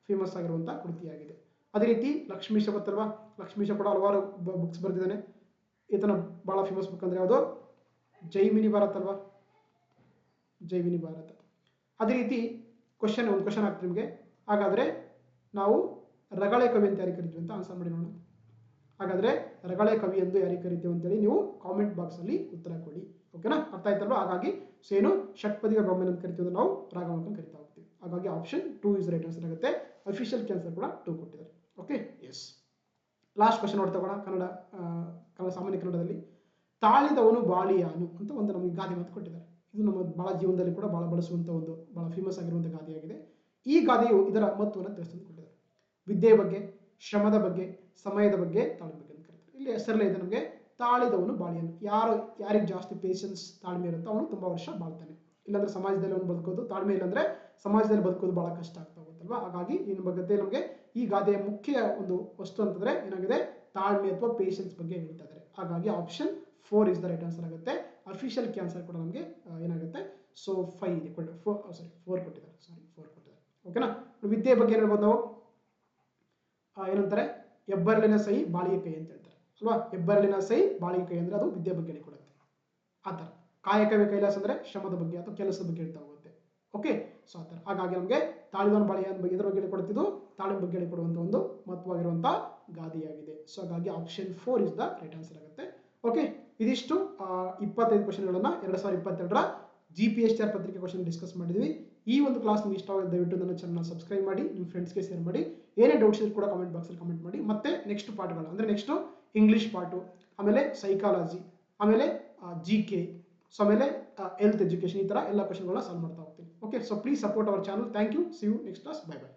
ಫೇಮಸ್ ಆಗಿರುವಂತಹ ಕೃತಿಯಾಗಿದೆ. ಅದೇ ರೀತಿ ಲಕ್ಷ್ಮೀಶ ಗೊತ್ತಲ್ವಾ? ಲಕ್ಷ್ಮೀಶ ಕೂಡ ಹಲವಾರು ಬುಕ್ಸ್ ಬರೆದಿದ್ದಾನೆ. ಈತನ ಬಹಳ ಫೇಮಸ್ ಬುಕ್ ಅಂದ್ರೆ ಯಾವುದು? ಜೈಮಿನಿ ಭಾರತ ಅಲ್ವಾ, ಜೈಮಿನಿ ಭಾರತ. ಅದೇ ರೀತಿ ಒಂದು ಕ್ವಶನ್ ಆಗ್ತದೆ ನಿಮಗೆ. ಹಾಗಾದ್ರೆ ನಾವು ರಗಳೆ ಕವಿ ಅಂತ ಯಾರಿಗೆ ಕರಿತೀವಿ ಅಂತ ಆನ್ಸರ್ ಮಾಡಿ ನೋಡೋಣ. ಹಾಗಾದ್ರೆ ರಗಳೆ ಕವಿ ಎಂದು ಯಾರಿಗೆ ಕರಿತೀವಿ ಅಂತೇಳಿ ನೀವು ಕಾಮೆಂಟ್ ಬಾಕ್ಸ್ ಅಲ್ಲಿ ಉತ್ತರ ಕೊಡಿ. ಓಕೆನಾ? ಅರ್ಥ ಆಯ್ತಲ್ವಾ? ಹಾಗಾಗಿ ಸೊ ಏನು ಷಟ್ಪದಿಗಳ ಬ್ರಹ್ಮನ್ ಅಂತ ಕರಿತೀವಿ, ನಾವು ರಾಘವಾಂಕ ಕರಿತಾ ಹೋಗ್ತೀವಿ. ಹಾಗಾಗಿ ಆಪ್ಷನ್ 2 ಇಸ್ ರೈಟ್ ಆನ್ಸರ್ ಆಗುತ್ತೆ. ಅಫಿಷಿಯಲ್ ಕ್ಯಾನ್ಸರ್ ಕೂಡ 2 ಕೊಟ್ಟಿದ್ದಾರೆ. Okay, S. ಲಾಸ್ಟ್ ಕ್ವಶನ್ ನೋಡ್ತಾ ಕನ್ನಡ ಸಾಮಾನ್ಯ ಕನ್ನಡದಲ್ಲಿ ತಾಳಿದವನು ಬಾಳಿಯಾನು ಅಂತ ಒಂದು ನಮಗೆ ಗಾದೆ ಮಾತು ಕೊಟ್ಟಿದ್ದಾರೆ. ಇದು ನಮ್ಮ ಬಹಳ ಜೀವನದಲ್ಲಿ ಕೂಡ ಬಹಳ ಬಳಸುವಂತ ಒಂದು ಬಹಳ ಫೇಮಸ್ ಆಗಿರುವಂತಹ ಗಾದೆಯಾಗಿದೆ. ಈ ಗಾದೆಯು ಇದರ ಮಹತ್ವವನ್ನು ತಿಳಿಸಿಕೊಂಡು ಕೊಟ್ಟಿದ್ದಾರೆ. ವಿದ್ಯೆಯ ಬಗ್ಗೆ, ಶ್ರಮದ ಬಗ್ಗೆ, ಸಮಯದ ಬಗ್ಗೆ, ತಾಳ್ಮೆ ಬಗ್ಗೆ ಅಂತ ಕರೀತಾರೆ. ಇಲ್ಲಿ ಹೆಸರಲ್ಲೇ ಇದೆ ನಮಗೆ ತಾಳಿದವನು ಬಾಳಿಯಾನು. ಯಾರಿಗೆ ಜಾಸ್ತಿ ಪೇಷನ್ಸ್ ತಾಳ್ಮೆ ಇರುತ್ತೋ ಅವನು ತುಂಬಾ ವರ್ಷ ಬಾಳ್ತಾನೆ. ಇಲ್ಲಾಂದ್ರೆ ಸಮಾಜದಲ್ಲಿ ಅವನು ಬದುಕೋದು, ತಾಳ್ಮೆ ಇಲ್ಲಾಂದ್ರೆ ಸಮಾಜದಲ್ಲಿ ಬದುಕೋದು ಬಹಳ ಕಷ್ಟ ಆಗ್ತಾ ಹೋಗುತ್ತಲ್ವಾ. ಹಾಗಾಗಿ ಏನು ಬಗ್ಗೆ ನಮಗೆ ಈ ಗಾದೆಯ ಮುಖ್ಯ ಒಂದು ವಸ್ತು ಅಂತಂದ್ರೆ ಏನಾಗಿದೆ? ತಾಳ್ಮೆ ಅಥವಾ ಪೇಷನ್ಸ್ ಬಗ್ಗೆ ಹೇಳ್ತಾ ಇದ್ದಾರೆ. ಹಾಗಾಗಿ option 4 is the right answer ಆಗುತ್ತೆ. ಅಫಿಷಿಯಲ್ ಕ್ಯಾನ್ಸರ್ ಕೂಡ ನಮಗೆ ಏನಾಗುತ್ತೆ? ಸೊ 4 ಕೊಟ್ಟಿದ್ದಾರೆ. ಓಕೆನಾ? ವಿದ್ಯೆ ಬಗ್ಗೆ ಏನು ಹೇಳ್ಬೋದು ನಾವು? ಏನಂತಾರೆ? ಹೆಬ್ಬರಳಿನ ಸೈ ಬಾಳಿಗೆ ಕೈ ಅಂತ ಹೇಳ್ತಾರೆ ಅಲ್ವಾ. ಹೆಬ್ಬರಳಿನ ಸೈ ಬಾಳಿಗೆ ಕೈ ಅಂದ್ರೆ ಅದು ವಿದ್ಯೆ ಬಗ್ಗೆ ಕೊಡುತ್ತೆ. ಆ ಥರ ಕಾಯಕವೇ ಕೈಲಾಸ ಅಂದ್ರೆ ಶ್ರಮದ ಬಗ್ಗೆ ಅಥವಾ ಕೆಲಸದ ಬಗ್ಗೆ ಹೇಳ್ತಾ ಹೋಗುತ್ತೆ. ಓಕೆ. ಸೊ ಆ ಥರ ಹಾಗಾಗಿ ನಮಗೆ ತಾಳಿದವನ ಬಾಳೆ ಬಗ್ಗೆ ಇದರ ಬಗ್ಗೆ ಹೇಳಿಕೊಡ್ತಿದ್ದು ತಾಳಿನ ಬಗ್ಗೆ ಹೇಳಿಕೊಡುವಂಥ ಒಂದು ಮಹತ್ವವಾಗಿರುವಂಥ ಗಾದೆಯಾಗಿದೆ. ಸೊ ಹಾಗಾಗಿ option 4 is the right answer ಆಗುತ್ತೆ. ಓಕೆ, ಇದಿಷ್ಟು 25 ಕ್ವಶನ್ಗಳನ್ನು 2022ರ GPSR ಪತ್ರಿಕೆ ಕ್ವಶನ್ ಡಿಸ್ಕಸ್ ಮಾಡಿದ್ವಿ. ಈ ಒಂದು ಕ್ಲಾಸ್ ನಿಮಗೆ ಇಷ್ಟವಾಗಿದೆ ದಯವಿಟ್ಟು ನನ್ನ ಚಾನಲ್ ಸಬ್ಸ್ಕ್ರೈಬ್ ಮಾಡಿ, ನಿಮ್ಮ ಫ್ರೆಂಡ್ಸ್ಗೆ ಶೇರ್ ಮಾಡಿ. ಏನೇ ಡೌಟ್ಸ್ ಇದ್ರೂ ಕೂಡ ಕಾಮೆಂಟ್ ಬಾಕ್ಸಲ್ಲಿ ಕಮೆಂಟ್ ಮಾಡಿ. ಮತ್ತೆ ನೆಕ್ಸ್ಟ್ ಪಾರ್ಟ್ಗಳು ಅಂದರೆ ನೆಕ್ಸ್ಟ್ ಇಂಗ್ಲೀಷ್ ಪಾರ್ಟು, ಆಮೇಲೆ ಸೈಕಾಲಜಿ, ಆಮೇಲೆ GK, ಸೊ ಆಮೇಲೆ ಹೆಲ್ತ್ ಎಜುಕೇಷನ್, ಈ ಥರ ಎಲ್ಲ ಕ್ವಶನ್ಗಳನ್ನ ಸಾಲ್ವ್ ಮಾಡ್ತಾ ಹೋಗ್ತೀನಿ. Okay, so please support our channel. Thank you. See you next class. Bye by.